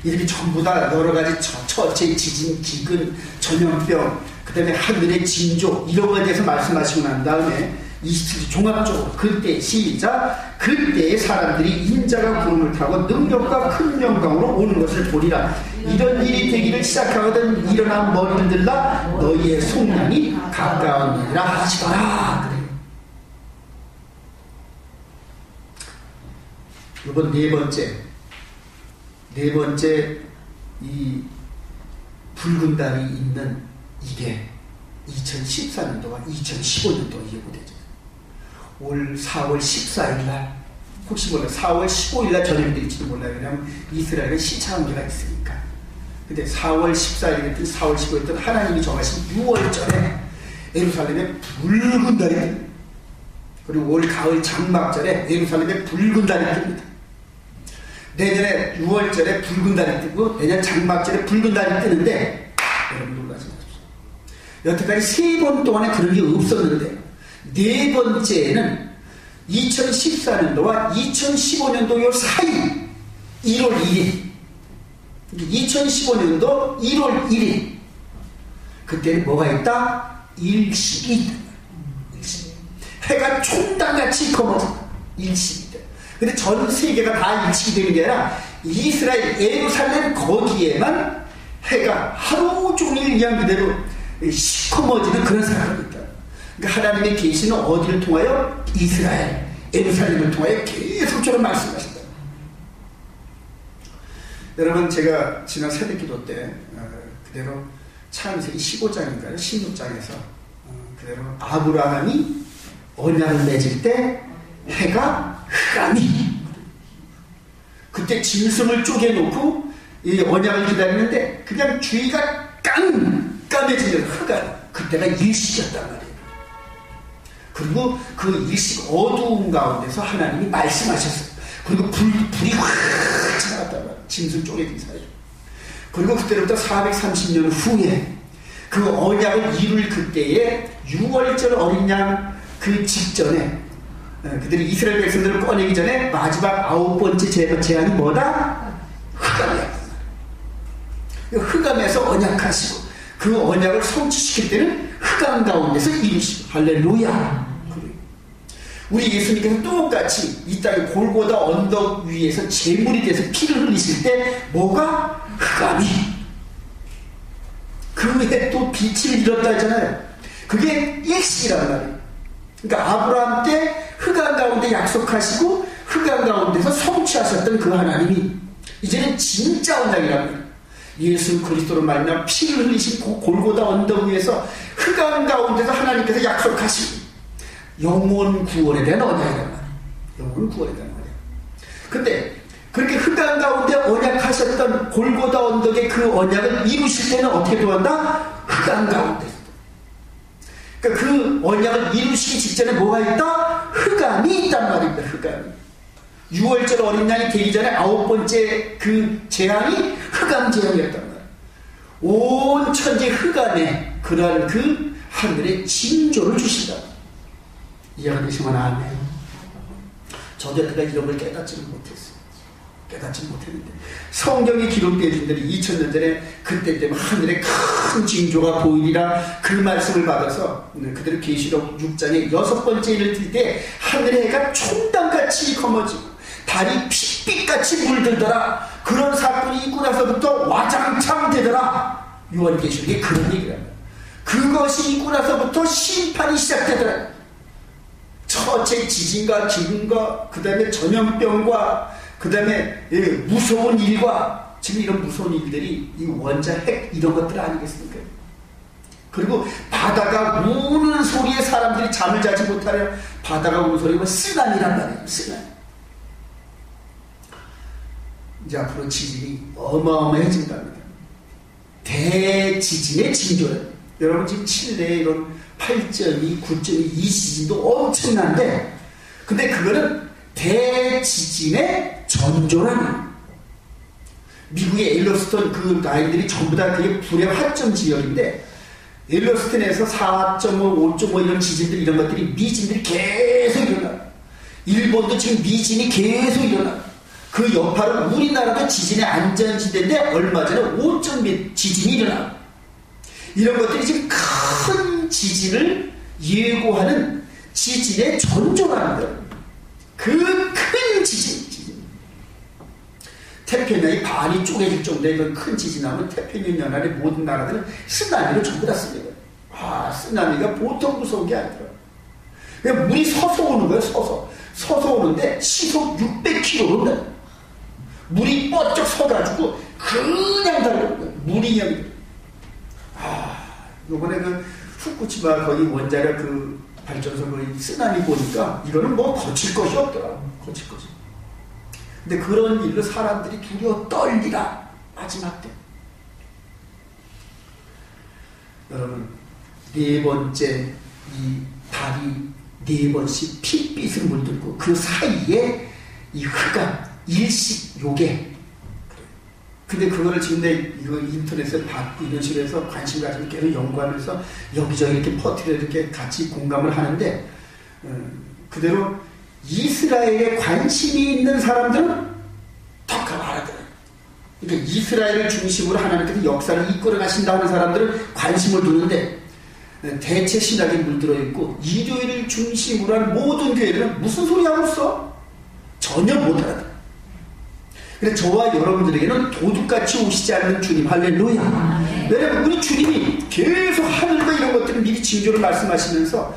이렇게 전부 다 여러 가지 처체, 지진, 기근, 전염병, 그 다음에 하늘의 징조 이런 것에 대해서 말씀하시고 난 다음에 27절 종합적으로 그때 시작, 그때의 사람들이 인자가 구름을 타고 능력과 큰 영광으로 오는 것을 보리라. 이런 일이 되기를 시작하거든 일어나 머리를 들라 너희의 속량이 가까우니라 하시더라. 이번 네 번째 이 붉은 달이 있는 이게 2014년도와 2015년도 예고되죠. 올 4월 14일 날 혹시 몰라 4월 15일 날 전염될지도 몰라요. 왜냐하면 이스라엘은 시차관계가 있으니까. 근데 4월 14일이든 4월 15일이든 하나님이 정하신 6월절에 예루살렘에 붉은 달이 듭니다. 그리고 올 가을 장막절에 예루살렘에 붉은 달이 듭니다. 내년에 6월절에 붉은 달이 뜨고 내년 장막절에 붉은 달이 뜨는데 여러분 놀라지 마십시오. 여태까지 3번 동안에 그런 게 없었는데 4번째는 2014년도와 2015년도 요 사이 1월 1일 2015년도 1월 1일 그때는 뭐가 있다? 일식이 있다. 일식. 해가 총당같이 검어진다. 일식이 있다. 근데 전 세계가 다 일식이 되는 게 아니라 이스라엘 예루살렘 거기에만 해가 하루 종일 그냥 그대로 시커머지는 그런 사람이 있다. 그러니까 하나님의 계시는 어디를 통하여? 이스라엘 예루살렘을 통하여 계속적으로 말씀하신다. 여러분 제가 지난 새벽기도 때 그대로 창세기 15장인가요? 16장에서 그대로 아브라함이 언약을 맺을 때 해가 흑암이 그때 짐승을 쪼개놓고 이 언약을 기다리는데 그냥 주위가 깜깜해지는 흑암 그때가 일식이었단 말이에요. 그리고 그 일식 어두운 가운데서 하나님이 말씀하셨어요. 그리고 불이 확 지나갔단 말이에요. 짐승 쪼개진 사이. 그리고 그때부터 430년 후에 그 언약을 이룰 그때에 6월절 어린 양 그 직전에 그들이 이스라엘 백성들을 꺼내기 전에 마지막 9번째 제안이 뭐다? 흑암이야. 흑암에서 언약하시고 그 언약을 성취시킬 때는 흑암 가운데서 이루시고 할렐루야. 우리 예수님께서 똑같이 이 땅에 골고다 언덕 위에서 제물이 돼서 피를 흘리실 때 뭐가? 흑암이 그 후에 또 빛을 잃었다 했잖아요. 그게 일식이란 말이에요. 그러니까 아브라함 때 흑암 가운데 약속하시고 흑암 가운데서 성취하셨던 그 하나님이 이제는 진짜 언약이란 말이에요. 예수 그리스도로 말미암아 피를 흘리신 그 골고다 언덕 위에서 흑암 가운데서 하나님께서 약속하시고 영원 구원에 대한 언약이란 말이에요. 영원 구원에 대한 언약. 근데 그렇게 흑암 가운데 언약하셨던 골고다 언덕의 그 언약을 이루실 때는 어떻게 도한다? 흑암 가운데. 그러니까 그 언약을 이루시기 직전에 뭐가 있다? 흑암이 있단 말입니다. 흑암이. 6월절 어린 양이 되기 전에 9번째 그 재앙이 흑암 재앙이었단 말이에요. 온 천지 흑암에 그러한 그 하늘의 징조를 주신다. 이해가 되시면 아멘. 저도 그가 이런 걸 깨닫지는 못했어요. 깨닫지 못했는데 성경이 기록되어 준 대로 2000년 전에 그때 때문에 하늘에 큰 징조가 보이리라 그 말씀을 받아서 그대로 계시록 6장의 6번째 일을 들 때 하늘의 해가 총당같이 검어지고 달이 핏빛같이 물들더라. 그런 사건이 있고 나서부터 와장창 되더라. 요한계시록에 그런 얘기를 합니다. 그것이 있고 나서부터 심판이 시작되더라. 첫째 지진과 기근과 그 다음에 전염병과 그 다음에 무서운 일과 지금 이런 무서운 일들이 이 원자 핵 이런 것들 아니겠습니까? 그리고 바다가 우는 소리에 사람들이 잠을 자지 못하려 바다가 우는 소리가 쓰나미란 말이에요. 쓰나미. 이제 앞으로 지진이 어마어마해진답니다. 대지진의 징조는 여러분 지금 칠레의 이런 8.2, 9.2 이 지진도 엄청난데 근데 그거는 대지진의 전조라는 미국의 엘러스턴 그 라인들이 전부 다 그게 불의 활점 지역인데 엘러스턴에서 4.5, 5.5 이런 지진들 이런 것들이 미진들이 계속 일어나. 일본도 지금 미진이 계속 일어나. 그 여파로 우리나라도 지진의 안전지대인데 얼마 전에 5.몇 지진이 일어나. 이런 것들이 지금 큰 지진을 예고하는 지진의 전조라는 거예요. 그 큰 지진. 태평양이 반이 쪼개질 정도의 그 큰 지진 나면 태평양 연안의 모든 나라들은 쓰나미를 전부 다 씁니다. 쓰나미가 보통 무서운 게 아니더라. 그냥 물이 서서 오는 거예요. 서서 오는데 시속 600km로 온다. 물이 뻗쩍 서가지고 그냥 달려오는 거예요. 물이 그냥. 요번에 그 후쿠시마 거기 원자력 그 발전소 거기 쓰나미 보니까 이거는 뭐 거칠 것이 없더라. 거칠 것이. 근데 그런 일로 사람들이 두려워 떨리라. 마지막 때. 여러분, 네 번째 이 달이 네 번씩 핏빛을 물들고 그 사이에 이 흑암, 일식, 요괴. 근데 그거를 지금 이거 인터넷에 받고 이런 식으로 해서 관심 가지고 계속 연구하면서 여기저기 이렇게 퍼뜨려 이렇게 같이 공감을 하는데 그대로 이스라엘에 관심이 있는 사람들은 더 알아들어요. 그러니까 이스라엘을 중심으로 하나님께서 역사를 이끌어 가신다 하는 사람들은 관심을 두는데 대체 신학에 물들어 있고 일요일을 중심으로 한 모든 교회들은 무슨 소리 하고 있어? 전혀 못 알아들어요. 그래서 저와 여러분들에게는 도둑같이 오시지 않는 주님, 할렐루야. 왜냐하면 우리 주님이 계속 하늘과 이런 것들을 미리 징조를 말씀하시면서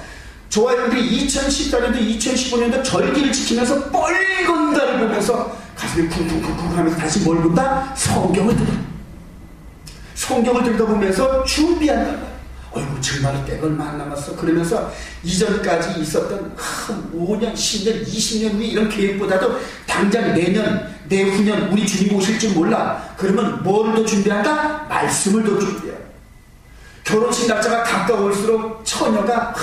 저와 여러분들이 2014년도 2015년도 절기를 지키면서 뻘건 달을 보면서 가슴이 쿵쿵쿵쿵 하면서 다시 뭘 본다? 성경을 들어. 성경을 들여다보면서 준비한다. 어이구 정말 때가 얼마 안 남았어. 그러면서 이전까지 있었던 5년, 10년, 20년 후에 이런 계획보다도 당장 내년, 내후년 우리 주님 오실 줄 몰라. 그러면 뭘 더 준비한다? 말씀을 더 준비해. 결혼식 날짜가 가까울수록 처녀가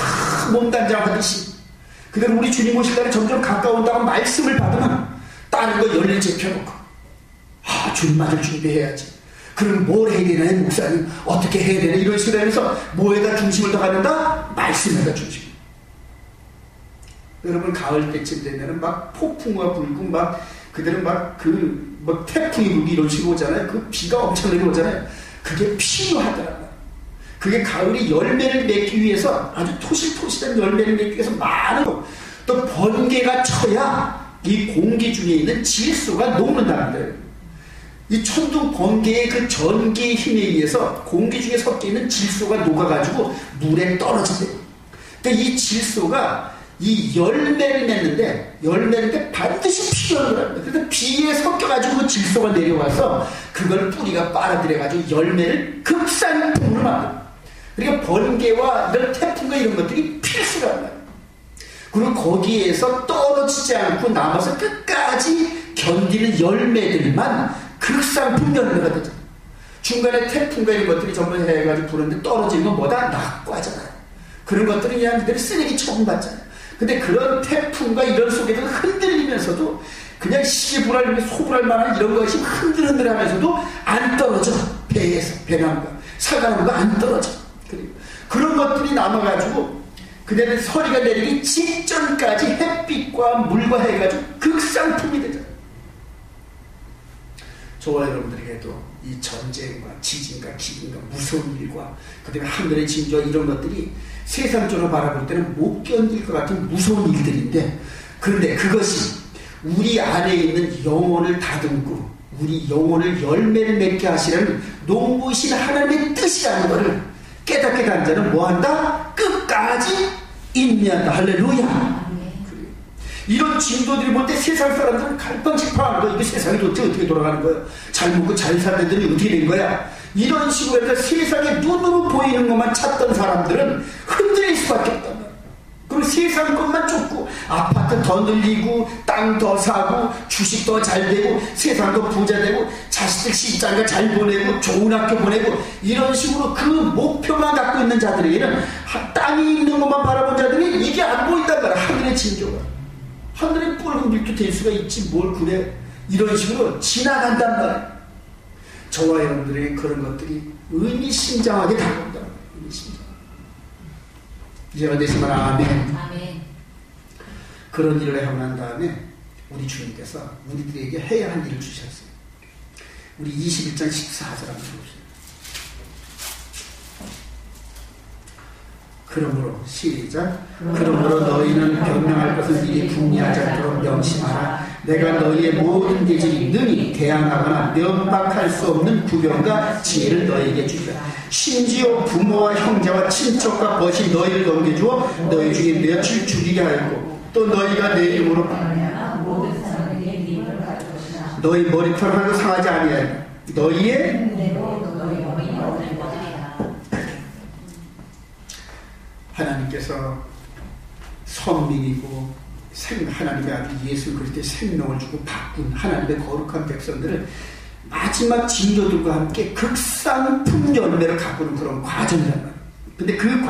몸단장하듯이 그대로 우리 주님 오실 날이 점점 가까운다고 말씀을 받으면 다른 거 열일 제펴놓고 주님 맞을 준비해야지. 그럼 뭘 해야 되나요? 목사님 어떻게 해야 되나? 이런 식으로 하면서 뭐에다 중심을 더 갖는다? 말씀에다 중심. 여러분 가을 때쯤 되면은 막 폭풍과 불고 막 그대로 막 태풍이 불고 이런 식으로 오잖아요. 그 비가 엄청나게 오잖아요. 그게 필요하더라고요. 그게 가을이 열매를 맺기 위해서 아주 토실토실한 열매를 맺기 위해서 많은 또 번개가 쳐야 이 공기 중에 있는 질소가 녹는다는 거예요. 이 천둥 번개의 그 전기의 힘에 의해서 공기 중에 섞여 있는 질소가 녹아가지고 물에 떨어진대요. 그러니까 이 질소가 이 열매를 맺는데 반드시 필요한 거랍니다. 그래서 비에 섞여가지고 그 질소가 내려와서 그걸 뿌리가 빨아들여가지고 열매를 극산품으로 만들어요. 그러니까 번개와 이런 태풍과 이런 것들이 필수란 말이에요. 그리고 거기에서 떨어지지 않고 남아서 끝까지 견디는 열매들만 극상품 열매가 되죠. 중간에 태풍과 이런 것들이 전부 해가지고 부는데 떨어지는 건 뭐다? 낙과잖아요. 그런 것들은 그냥 그대로 쓰레기 처분받잖아요. 근데 그런 태풍과 이런 속에서 흔들리면서도 그냥 시기불알, 소불할 만한 이런 것이 흔들흔들하면서도 안 떨어져. 배에서, 배나무가, 사과나무가 안 떨어져. 그런 것들이 남아가지고 그대로 서리가 내리기 직전까지 햇빛과 물과 해가지고 극상품이 되죠. 저와 여러분들에게도 이 전쟁과 지진과 기근과 무서운 일과 그다음에 하늘의 징조와 이런 것들이 세상적으로 바라볼 때는 못 견딜 것 같은 무서운 일들인데, 그런데 그것이 우리 안에 있는 영혼을 다듬고 우리 영혼을 열매를 맺게 하시는 농부이신 하나님의 뜻이라는 것을 깨닫게 된 자는 뭐한다? 끝까지 인내한다. 할렐루야. 이런 징조들이 볼 때 세상 사람들은 갈팡질팡한 거야. 이게 세상이 도대체 어떻게 돌아가는 거야? 잘 먹고 잘 사는 애들이 어떻게 된 거야? 이런 식으로 해서 세상에 눈으로 보이는 것만 찾던 사람들은 흔들릴 수밖에 없단 말이야. 그리고 세상 것만 쫓고 아파트 더 늘리고 땅 더 사고 주식 더 잘 되고 세상 더 부자 되고 자식들 시집장가 잘 보내고 좋은 학교 보내고 이런 식으로 그 목표만 갖고 있는 자들에게는 땅이 있는 것만 바라본 자들이 이게 안 보인단 말이야. 하늘의 징조가. 하늘의 붉은 빛도 될 수가 있지 뭘 그래. 이런 식으로 지나간단 말이야. 저와 여러분들에게 그런 것들이 의미심장하게 다가온다. 의미심장. 이제가 되시면 아멘. 아멘. 그런 일을 하고 난 다음에 우리 주님께서 우리들에게 해야 할 일을 주셨어요. 우리 21장 14절 한번 보세요. 그러므로 시작. 그러므로 너희는 변명할 것을 미리 궁리하지 않도록 명심하라. 내가 너희의 모든 계집이 능히 대항하거나 면박할 수 없는 구변과 지혜를 너희에게 주리라. 심지어 부모와 형제와 친척과 벗이 너희를 넘겨주어 너희 중에 몇을 죽이게 하였고 또 너희가 내 이름으로 너희 머리털 하나도 상하지 아니하리라. 너희의 하나님께서 선민이고 하나님의 아들 예수 그리스도의 생명을 주고 바꾼 하나님의 거룩한 백성들을 마지막 징조들과 함께 극상품 열매를 가꾸는 그런 과정이란 말이에요. 근데 그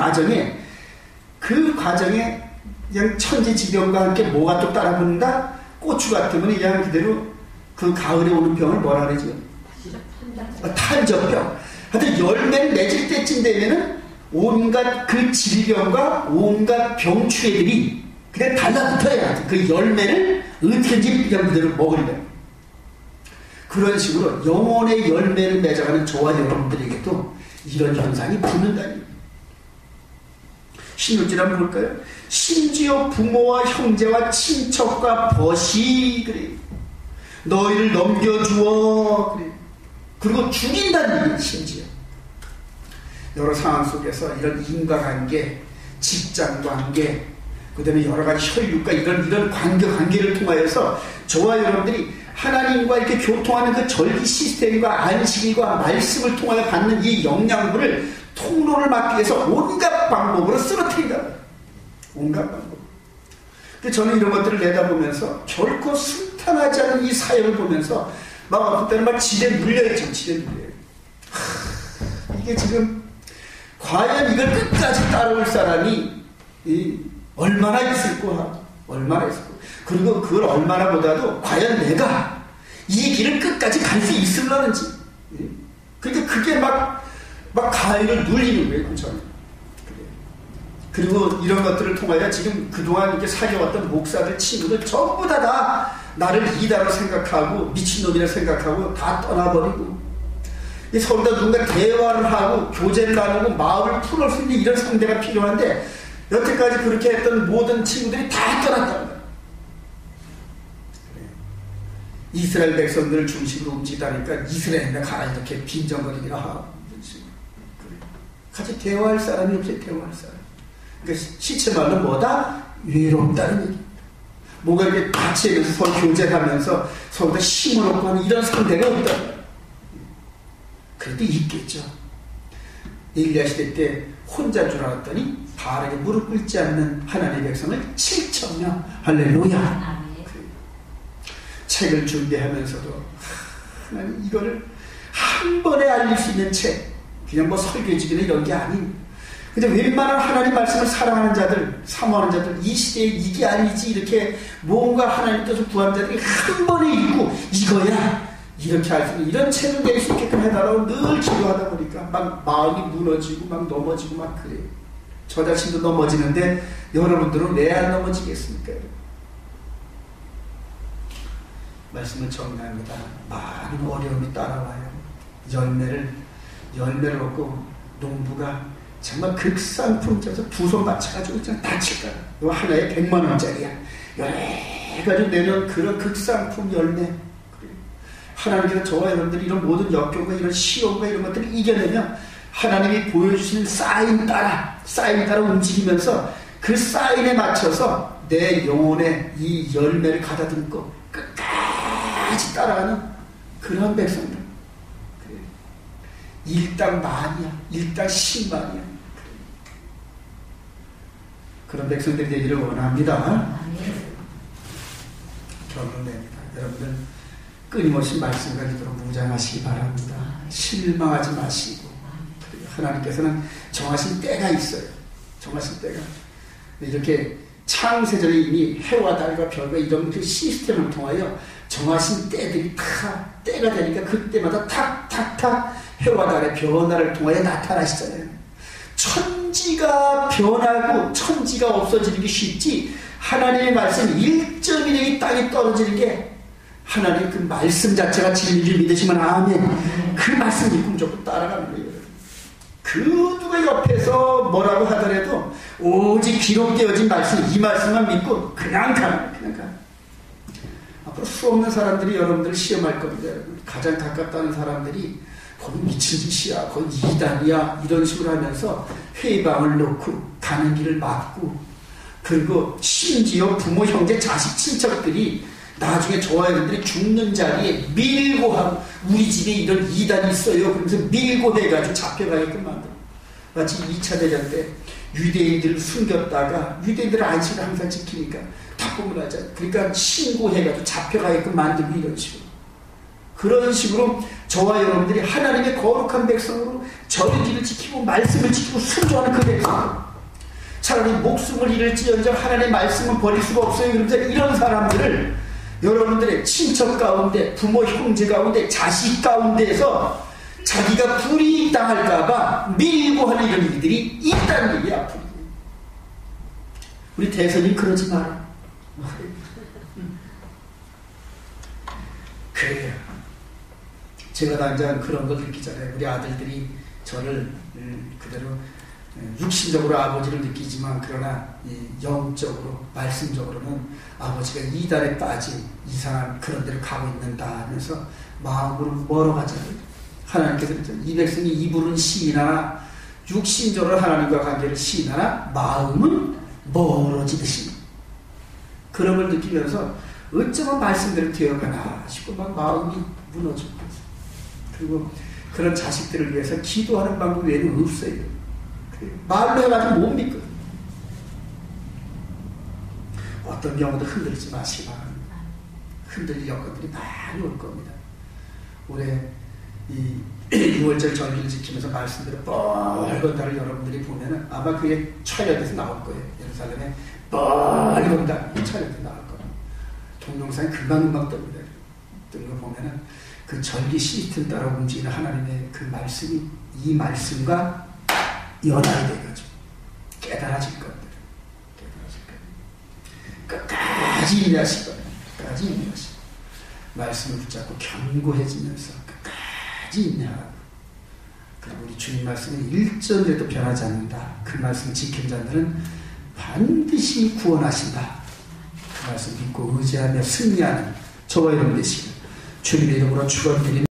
과정에 그냥 천지지변과 함께 뭐가 또 따라붙는다? 고추 같으면 그냥 그대로 그 가을에 오는 병을 뭐라 그러죠? 탄저병. 하여튼 열매를 맺을 때쯤 되면은 온갖 그 질병과 온갖 병추애들이 그냥 달라붙어야 그 열매를 어떻게든지 그냥 그대로 먹으려고. 그런 식으로 영혼의 열매를 맺어가는 저와 여러분들에게도 이런 현상이 붙는다니. 16절 한번 볼까요? 심지어 부모와 형제와 친척과 벗이 그래. 너희를 넘겨주어 그래. 그리고 죽인다는 얘기. 심지어 여러 상황 속에서 이런 인과관계, 직장관계, 그 다음에 여러 가지 혈육과 이런 관계를 통하여서 저와 여러분들이 하나님과 이렇게 교통하는 그 절기 시스템과 안식일과 말씀을 통하여 받는 이 영양분을 통로를 막기 위해서 온갖 방법으로 쓰러뜨린다. 온갖 방법. 근데 저는 이런 것들을 내다보면서 결코 순탄하지 않은 이 사역을 보면서 막 어떤 때는 막 지레 눌려있죠. 지레 눌려요. 이게 지금 과연 이걸 끝까지 따라올 사람이 얼마나 있을까? 얼마나 있을까? 그리고 그걸 얼마나보다도 과연 내가 이 길을 끝까지 갈 수 있을런지. 그러니까 그게 막 가위를 눌리는 거예요. 저는. 그리고 이런 것들을 통하여 지금 그동안 이렇게 사귀어왔던 목사들, 친구들 전부 다 나를 이다로 생각하고 미친놈이라 생각하고 다 떠나버리고 서로 다 누군가 대화를 하고 교제를 나누고 마음을 풀을 수 있는 이런 상대가 필요한데 여태까지 그렇게 했던 모든 친구들이 다 떠났다는 거예요. 이스라엘 백성들을 중심으로 움직이다니까 이스라엘에 가라 이렇게 빈정거리기라 하고 같이 대화할 사람이 없어요. 대화할 사람. 그러니까 시체말로 뭐다? 외롭다는 얘기입니다. 뭔가 이렇게 같이 하면서 서로 교제하면서 서로 다 힘을 얻고 하는 이런 상대가 없다. 그래도 있겠죠. 엘리야 시대 때 혼자인 줄 알았더니 바알에게 무릎 꿇지 않는 하나님의 백성을 7,000명. 할렐루야. 책을 준비하면서도 하나님 이거를 한 번에 알릴 수 있는 책, 그냥 뭐 설교지기나 이런 게 아닌. 근데 웬만한 하나님 말씀을 사랑하는 자들, 사모하는 자들, 이 시대에 이게 아니지 이렇게 뭔가 하나님께서 구한 자들이 한 번에 읽고 이거야 이렇게 할 수 있는 이런 책을 낼 수 있게끔 해달라고 늘 기도하다 보니까 막 마음이 무너지고 막 넘어지고 막 그래요. 저 자신도 넘어지는데 여러분들은 왜 안 넘어지겠습니까? 말씀을 정리합니다. 많은 어려움이 따라와요. 열매를 얻고 농부가 정말 극상품 줘서 두 손 맞춰가지고 그냥 다칠까. 이거 하나에 100만 원짜리야. 여러 가지 내는 그런 극상품 열매. 하나님께서 저와 여러분들이 이런 모든 역경과 이런 시험과 이런 것들을 이겨내면 하나님이 보여주시는 사인 따라 움직이면서 그 사인에 맞춰서 내 영혼의 이 열매를 가다듬고 끝까지 따라가는 그런 백성들. 일당 만이야. 일당 10만이야. 그런 백성들이 되기를 원합니다. 결론냅니다. 여러분들 끊임없이 말씀 가지도록 무장하시기 바랍니다. 실망하지 마시고, 하나님께서는 정하신 때가 있어요. 정하신 때가. 이렇게 창세전에 이미 해와 달과 별과 이런 그 시스템을 통하여 정하신 때들이 때가 되니까 그때마다 탁탁탁 해와 달의 변화를 통하여 나타나시잖아요. 천지가 변하고 천지가 없어지는 게 쉽지, 하나님의 말씀 1.1이 땅에 떨어지는 게 하나님 그 말씀 자체가 진리를 믿으시면 아멘. 그 말씀 믿고 무조건 따라가는 거예요. 그 누가 옆에서 뭐라고 하더라도 오직 기록되어진 말씀, 이 말씀만 믿고 그냥 가. 앞으로 수없는 사람들이 여러분들을 시험할 겁니다. 가장 가깝다는 사람들이 거기 미친 짓이야, 거기 이단이야, 이런 식으로 하면서 회방을 놓고 가는 길을 막고, 그리고 심지어 부모, 형제, 자식, 친척들이 나중에 저와 여러분들이 죽는 자리에 밀고 하고, 우리 집에 이런 이단이 있어요, 그러면서 밀고 해가지고 잡혀가게끔 만들어. 마치 2차 대전 때 유대인들을 숨겼다가 유대인들의 안식을 항상 지키니까 탁봉을 하자. 그러니까 신고해가지고 잡혀가게끔 만들고, 이런 식으로. 그런 식으로 저와 여러분들이 하나님의 거룩한 백성으로 절기를 지키고 말씀을 지키고 순종하는 그 백성, 차라리 목숨을 잃을지언정 하나님의 말씀은 버릴 수가 없어요. 그러면서 이런 사람들을 여러분들의 친척 가운데, 부모, 형제 가운데, 자식 가운데에서 자기가 불이익당할까봐 밀고 하는 이런 일들이 있다는 얘기야. 우리 대선님 그러지 마라. 그래요. 제가 당장 그런 걸 느끼잖아요. 우리 아들들이 저를 그대로 육신적으로 아버지를 느끼지만, 그러나 영적으로, 말씀적으로는 아버지가 이단에 빠진 이상한 그런 데를 가고 있는다 하면서 마음으로 멀어가잖아요. 하나님께서 이 백성이 입으로는 시인하나 육신적으로 하나님과 관계를 시인하나 마음은 멀어지듯이, 그런 걸 느끼면서 어쩌면 말씀대로 되어가나 싶고 막 마음이 무너지고, 그리고 그런 자식들을 위해서 기도하는 방법 외에는 없어요. 말로 해가지고 못 믿거든요. 어떤 경우도 흔들지 마시기 바랍니다. 흔들릴 여건들이 많이 올 겁니다. 올해 이 6월절 절기를 지키면서 말씀대로 뻘건 달을 여러분들이 보면은 아마 그게 촬영돼서 나올 거예요. 예루살렘에 뻘건 달 촬영돼서 나올 거예요. 동영상이 금방금방 뜹니다. 뜬 거 보면은 그 절기 시스템 따라 움직이는 하나님의 그 말씀이 이 말씀과 연합이 돼가지고 깨달아질 겁니다. 끝까지 인내하실 겁니다. 끝까지 인내하시고 말씀을 붙잡고 견고해지면서 끝까지 인내하고, 그리고 우리 주님 말씀은 일전에도 변하지 않는다. 그 말씀 지킨 자들은 반드시 구원하신다. 그 말씀 믿고 의지하며 승리하는 저와 여러분 되시길 주님의 이름으로 축원드립니다.